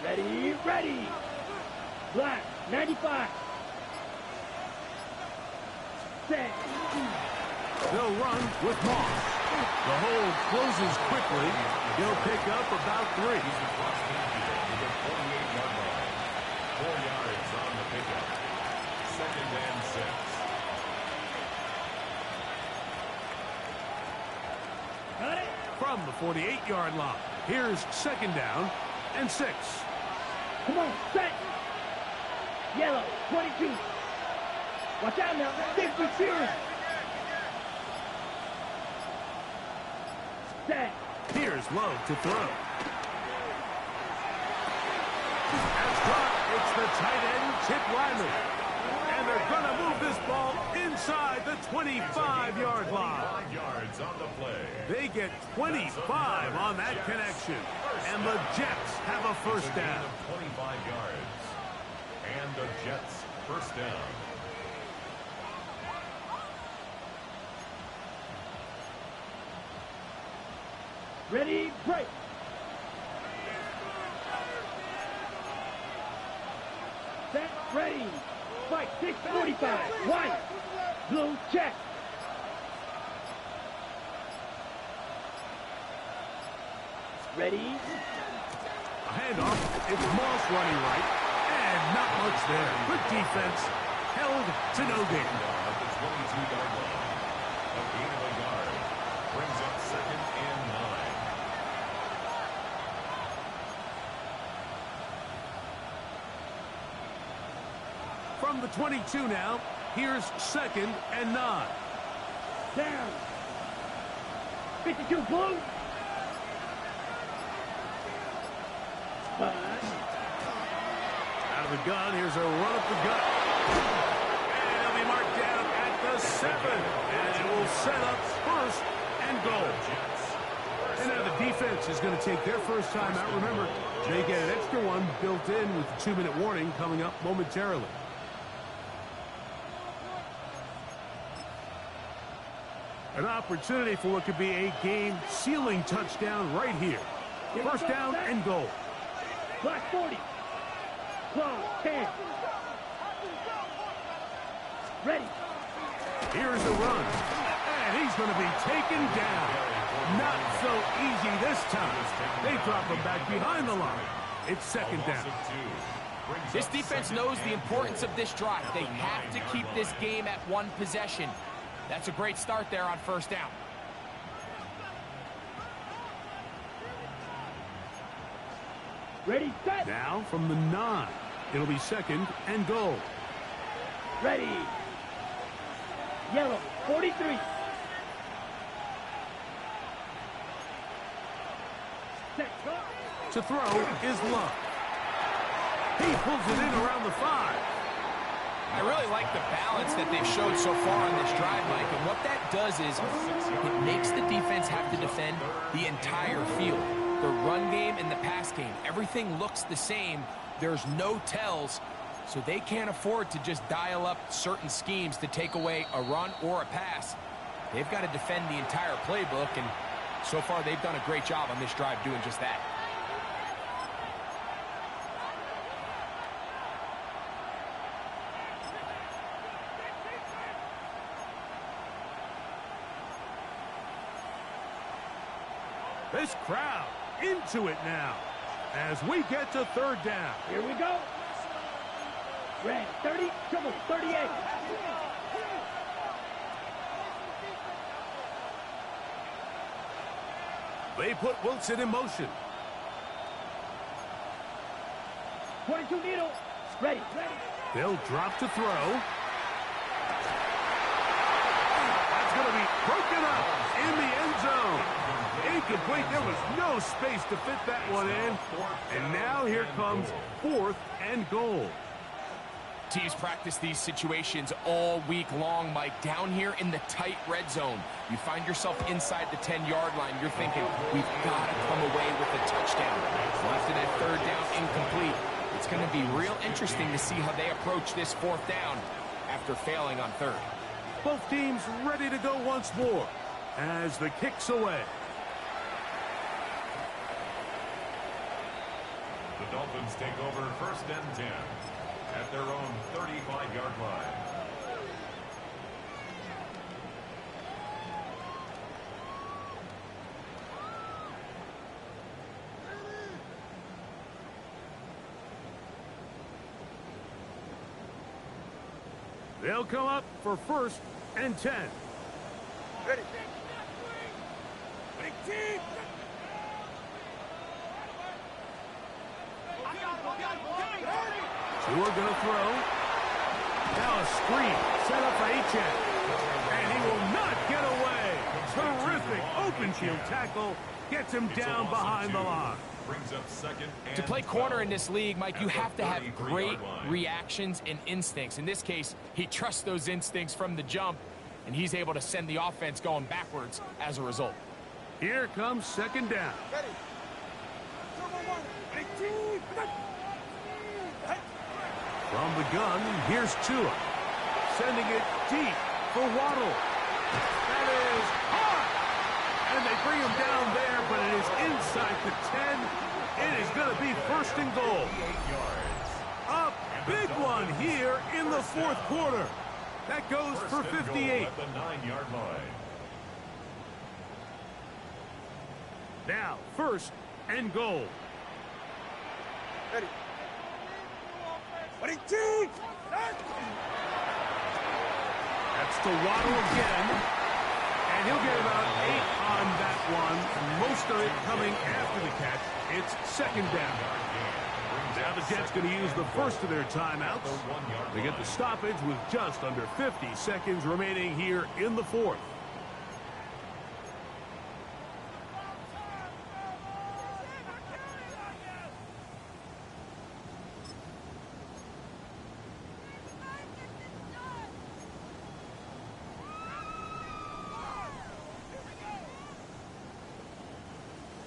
Ready. Black, 95. Set. They'll run with Moss. The hole closes quickly. He'll pick up about 3. 48-yard line. 4 yards on the pickup. Second and 6. Got it. From the 48-yard line. Here's second down and 6. Come on, set. Yellow, 22. Watch out now. 6 receivers. Set. Here's Love to throw. That's caught. It's the tight end, Chip Riley. And they're going to move this ball inside the 25-yard line. 5 yards on the play. They get 25 on that connection. And the Jets have a first It's a gain down. of 25 yards. And the Jets first down. Ready, break. Set, ready. Fight, 6:45. White. Blue, check. Ready. A handoff. It's Moss running right. And not much there. Good defense. Held to no gain. At the 22-yard line. A gain of a yard. Brings up second and 9. From the 22 now, here's second and 9. Down. 52, blue. Out of the gun, here's a run up the gut. And he'll be marked down at the 7. And it will set up first and goal. And now the defense is going to take their first time out. Remember, they get an extra one built in with the 2-minute warning coming up momentarily. An opportunity for what could be a game-sealing touchdown right here. First down and goal. Clock 40. Clock 10. Ready. Here's the run. And he's going to be taken down. Not so easy this time. They drop him back behind the line. It's second down. This defense knows the importance of this drive. They have to keep this game at one possession. That's a great start there on first down. Ready, set. Now from the 9. It'll be second and goal. Ready. Yellow, 43. Set. To throw is Love. He pulls it in around the 5. I really like the balance that they've showed so far on this drive, Mike. And what that does is it makes the defense have to defend the entire field. The run game and the pass game, everything looks the same. There's no tells, so they can't afford to just dial up certain schemes to take away a run or a pass. They've got to defend the entire playbook, and so far they've done a great job on this drive doing just that. This crowd into it now as we get to third down. Here we go. Red, 30, triple, 38. They put Wilson in motion. 22 needle. Ready, ready. They'll drop to throw. That's going to be broken up in the end zone. Incomplete. There was no space to fit that one in. And now here comes fourth and goal. Teams practice these situations all week long, Mike. Down here in the tight red zone, you find yourself inside the 10-yard line. You're thinking, we've got to come away with a touchdown. Left in that third down, incomplete. It's going to be real interesting to see how they approach this fourth down after failing on third. Both teams ready to go once more as the kick's away. The Dolphins take over first and 10 at their own 35-yard line. They'll come up for first and 10. Ready. Big team. Tua going to throw. Now a screen set up for H.N. And he will not get away. Terrific open field tackle. Gets him down behind the line. Brings up second and To play corner in this league, Mike, you have to have 33-yard great line. reactions and instincts. In this case, he trusts those instincts from the jump, and he's able to send the offense going backwards as a result. Here comes second down. Ready. Big team. From the gun, here's Tua. Sending it deep for Waddle. That is hard. And they bring him down there, but it is inside the 10. It is going to be first and goal. 38 yards. A big one here in the fourth quarter. That goes for First and goal 58. at the 9-yard line. Now, first and goal. Ready. Big team. That's to Waddle again. And he'll get about 8 on that one. Most of it coming after the catch. It's second down. Now the Jets going to use the first of their timeouts. They get the stoppage with just under 50 seconds remaining here in the fourth.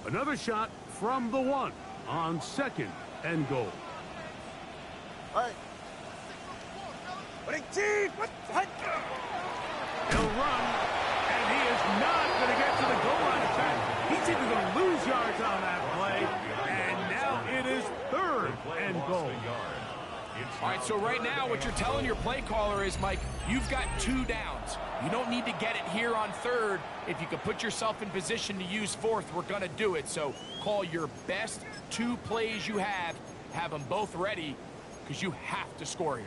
Another shot from the 1 on second and goal. All right. Big team. He'll run, and he is not going to get to the goal line. In fact, he's even going to lose yards on that play. And now it is 3rd and goal. All right, so right now what you're telling your play caller is, Mike, you've got 2 downs. You don't need to get it here on 3rd. If you can put yourself in position to use 4th, we're going to do it. So call your best 2 plays you have them both ready, because you have to score here.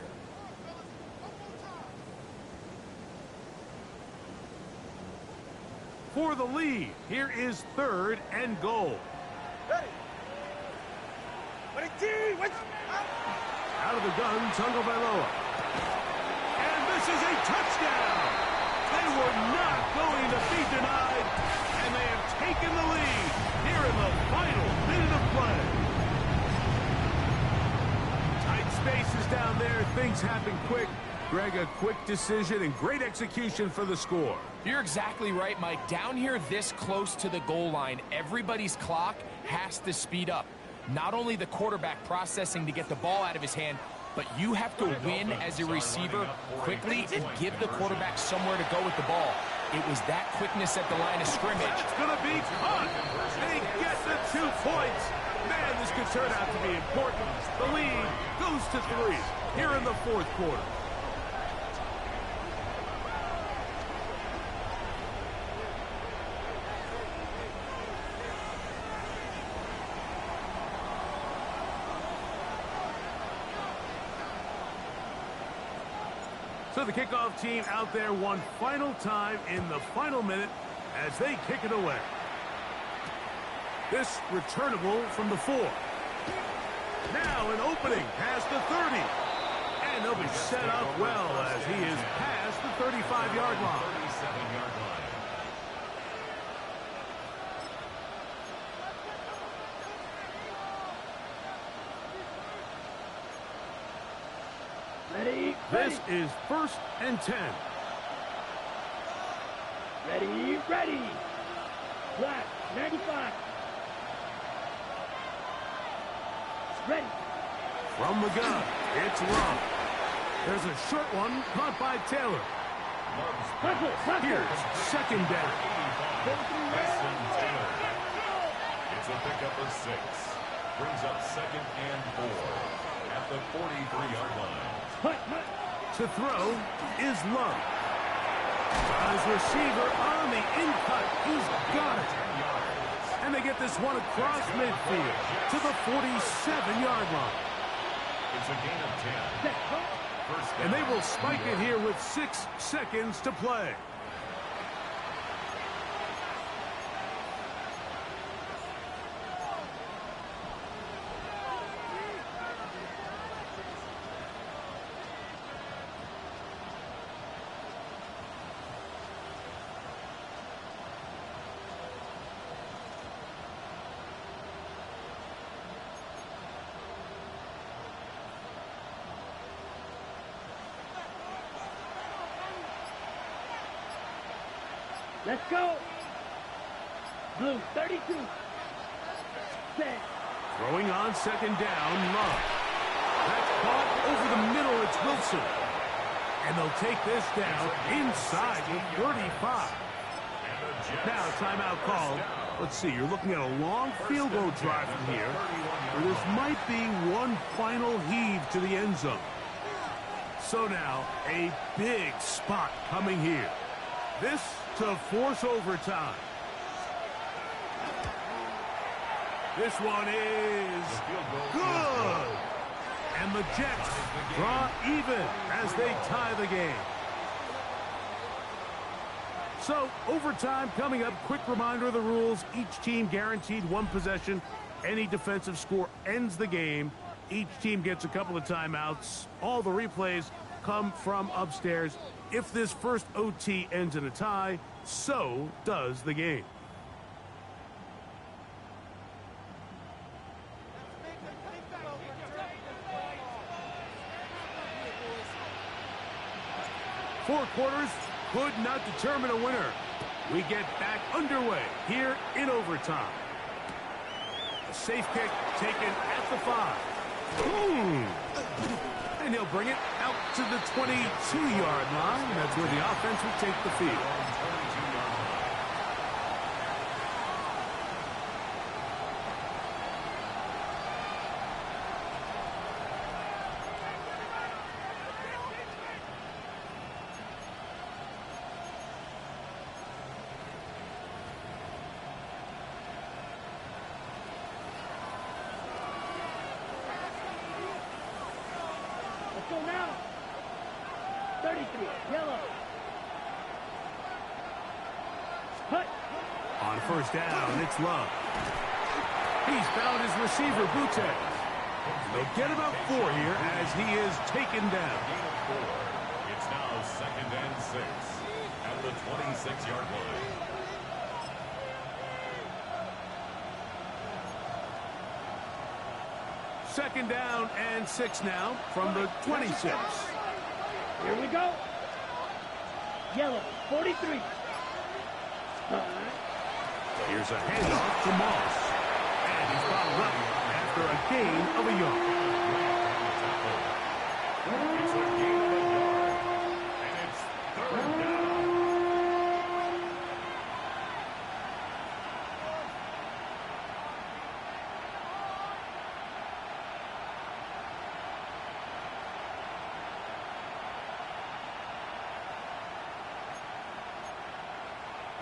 For the lead, here is 3rd and goal. Ready. Out of the gun, Tagovailoa. And this is a touchdown. They were not going to be denied, and they have taken the lead here in the final minute of play. Tight spaces down there. Things happen quick. Greg, a quick decision and great execution for the score. You're exactly right, Mike. Down here this close to the goal line, everybody's clock has to speed up. Not only the quarterback processing to get the ball out of his hand, but you have to win as a receiver quickly and give the quarterback somewhere to go with the ball. It was that quickness at the line of scrimmage. It's going to be caught. They get the 2 points. Man, this could turn out to be important. The lead goes to 3 here in the 4th quarter. So the kickoff team out there one final time in the final minute as they kick it away. This returnable from the 4. Now an opening past the 30. And they'll be set up well as he is past the 35-yard line. 37-yard line. Ready, This is 1st and 10. ready, ready. Black, 95. Ready. From the gun, it's Love. There's a short one caught by Taylor. Here's 2nd down. Preston Taylor. It's a pickup of 6. Brings up 2nd and 4 at the 43-yard line. To throw is Love. His receiver on the in-cut. He's got it. And they get this one across midfield to the 47-yard line. It's a gain of 10. First down. And they will spike it here with 6 seconds to play. Let's go. Blue, 32. Set. Throwing on 2nd down, Love. That's caught over the middle. It's Wilson. And they'll take this down inside the 35. Now, timeout called. Let's see, you're looking at a long field goal drive from here, where this might be one final heave to the end zone. So now, a big spot coming here. This to force overtime. This one is good. And the Jets draw even as they tie the game. So, overtime coming up. Quick reminder of the rules. Each team guaranteed 1 possession. Any defensive score ends the game. Each team gets a couple of timeouts. All the replays come from upstairs. If this first OT ends in a tie, so does the game. Four quarters could not determine a winner. We get back underway here in overtime. A safe kick taken at the 5. Boom! And he'll bring it out to the 22-yard line. That's where the offense will take the field. go now. 33, yellow. Hut. On first down, it's Love. He's found his receiver, Butte. They'll get about 4 here as he is taken down. Gain of 4. It's now 2nd and 6 at the 26-yard line. Second down and 6 now from the 26. Here we go. Yellow, 43. Here's a handoff to Moss. And he's bottled up after a gain of a yard. It's a gain of a yard, and it's 3rd down.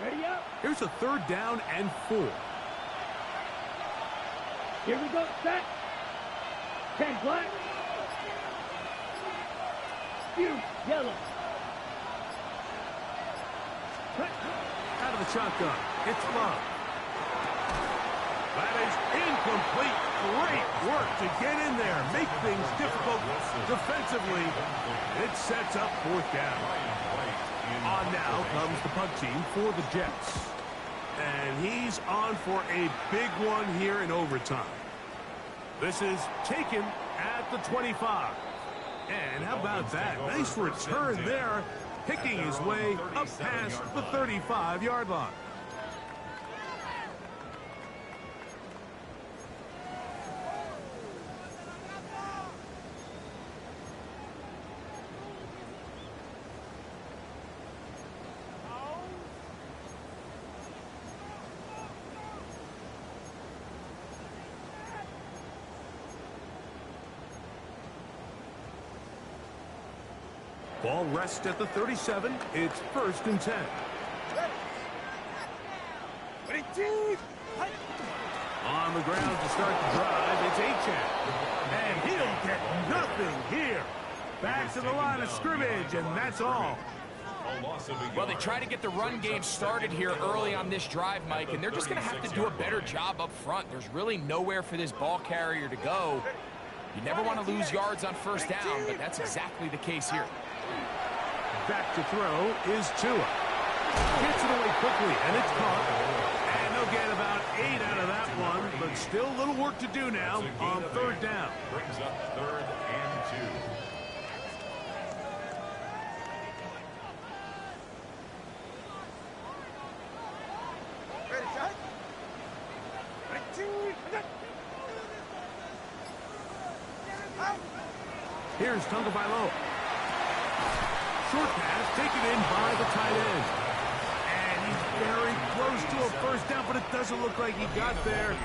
Ready up. Here's a 3rd down and 4. Here we go. Set. 10 black. Few yellow. Cut. Out of the shotgun, it's Love. That is incomplete. Great work to get in there, make things difficult defensively. It sets up 4th down. On now comes the punt team for the Jets. And he's on for a big one here in overtime. This is taken at the 25. And how about that? Nice return there, picking his way up past the 35-yard line. Ball rests at the 37. It's 1st and 10. On the ground to start the drive, it's Achane. And he'll get nothing here. Back to the line of scrimmage, and that's all. Well, they try to get the run game started here early on this drive, Mike, and they're just going to have to do a better job up front. There's really nowhere for this ball carrier to go. You never want to lose yards on 1st down, but that's exactly the case here. Back to throw is Tua. Gets it away quickly, and it's caught. And they'll get about 8 out of that one, but still a little work to do now on 3rd down. Brings up 3rd and 2. Here's Tagovailoa. Short pass taken in by the tight end. And he's very close to a 1st down, but it doesn't look like he got there.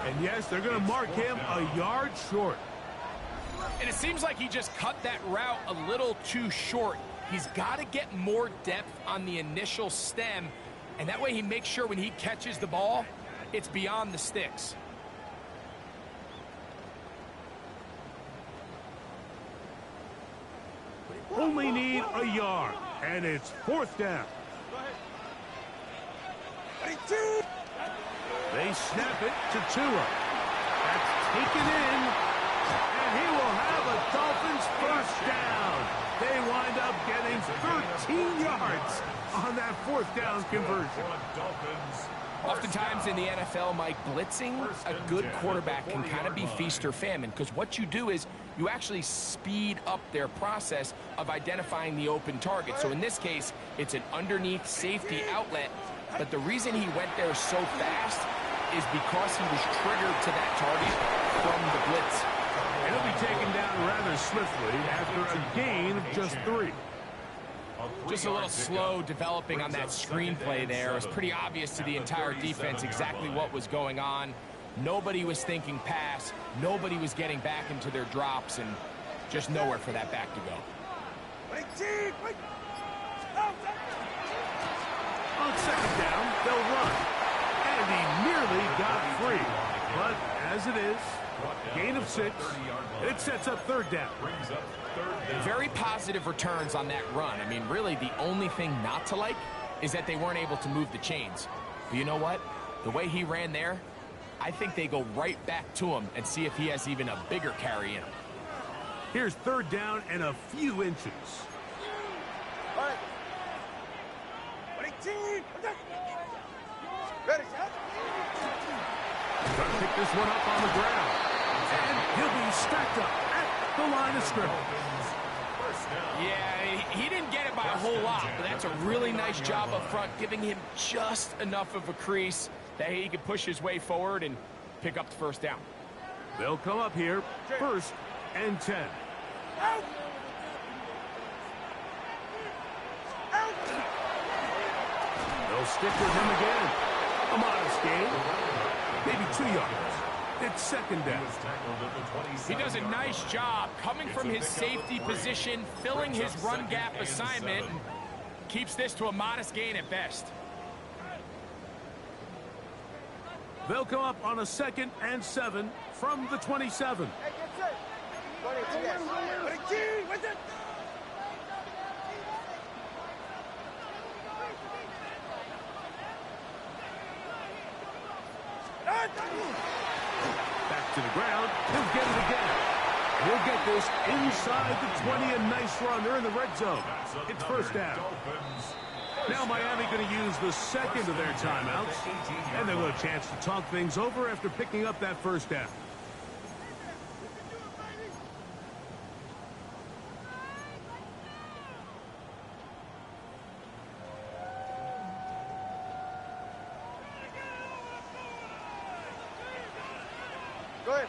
And yes, they're going to mark him a yard short. And it seems like he just cut that route a little too short. He's got to get more depth on the initial stem, and that way he makes sure when he catches the ball, it's beyond the sticks. Only need a yard, and it's 4th down. They snap it to Tua. That's taken in, and he will have a Dolphins 1st down. They wind up getting 13 yards on that 4th down conversion. Oftentimes in the NFL, Mike, blitzing a good quarterback can kind of be feast or famine, because what you do is you actually speed up their process of identifying the open target. So in this case, it's an underneath safety outlet, but the reason he went there so fast is because he was triggered to that target from the blitz. He'll be taken down rather swiftly after a gain of just 3. Just a little slow developing on that screenplay there. It was pretty obvious to the entire defense exactly what was going on. Nobody was thinking pass. Nobody was getting back into their drops, and just nowhere for that back to go. On 2nd down, they'll run. And he nearly got free. But as it is, Gain of 6, and it sets up third down. Brings up third down. Very positive returns on that run. I mean, really, the only thing not to like is that they weren't able to move the chains. But you know what? The way he ran there, I think they go right back to him and see if he has even a bigger carry in him. Here's third down and a few inches. All right. 18. Ready, set. Trying to pick this one up on the ground. And he'll be stacked up at the line of scrimmage. First down. Yeah, he didn't get it by a whole lot, but that's a really nice job up front, giving him just enough of a crease that he can push his way forward and pick up the first down. They'll come up here, first and 10. Out. Out. They'll stick with him again. A modest gain, maybe 2 yards. It's second down. Was tackled at the He does a 27-yard nice line. job coming It's from a his pickup of safety 3. position, filling Brings his up run second gap and assignment. 7. Keeps this to a modest gain at best. They'll come up on a second and 7 from the 27. Hey, get set. 22, yes. 22, what's it? Back to the ground. He'll get it again. He'll get this inside the 20. A nice run. They're in the red zone. That's It's another first down. Dolphins. Now Miami going to use the second of their timeouts. And they'll have a chance to talk things over after picking up that first down. Go ahead.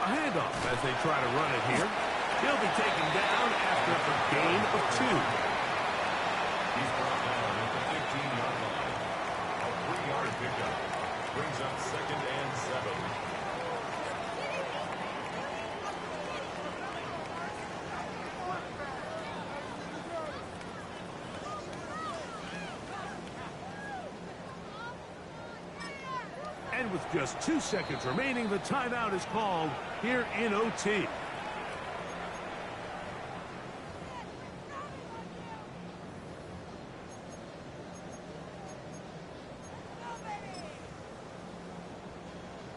A handoff as they try to run it here. He'll be taken down after a gain of 2. He's brought down at the 15-yard line. A 3-yard pickup. Brings up second and 7. And with just 2 seconds remaining, the timeout is called here in OT.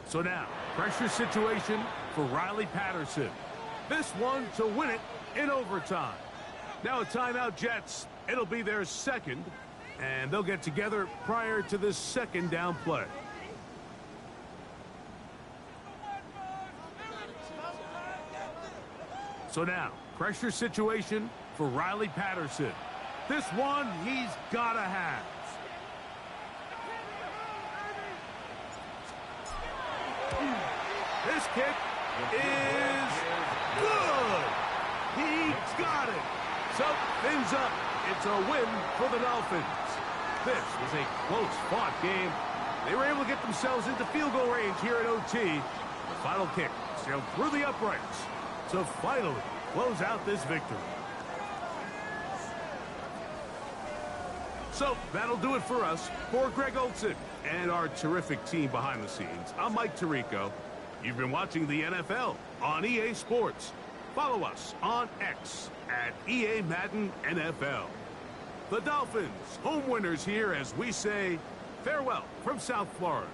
So now, pressure situation for Riley Patterson. This one to win it in overtime. Now a timeout, Jets. It'll be their second, and they'll get together prior to this second down play. So now, pressure situation for Riley Patterson. This one he's got to have. This kick is good. He got it. So, things up. It's a win for the Dolphins. This was a close-fought game. They were able to get themselves into field goal range here at OT. The final kick sailed through the uprights to finally close out this victory. So that'll do it for us. For Greg Olson and our terrific team behind the scenes, I'm Mike Tirico. You've been watching the NFL on EA Sports. Follow us on X at EA Madden NFL. The Dolphins, home winners here as we say farewell from South Florida.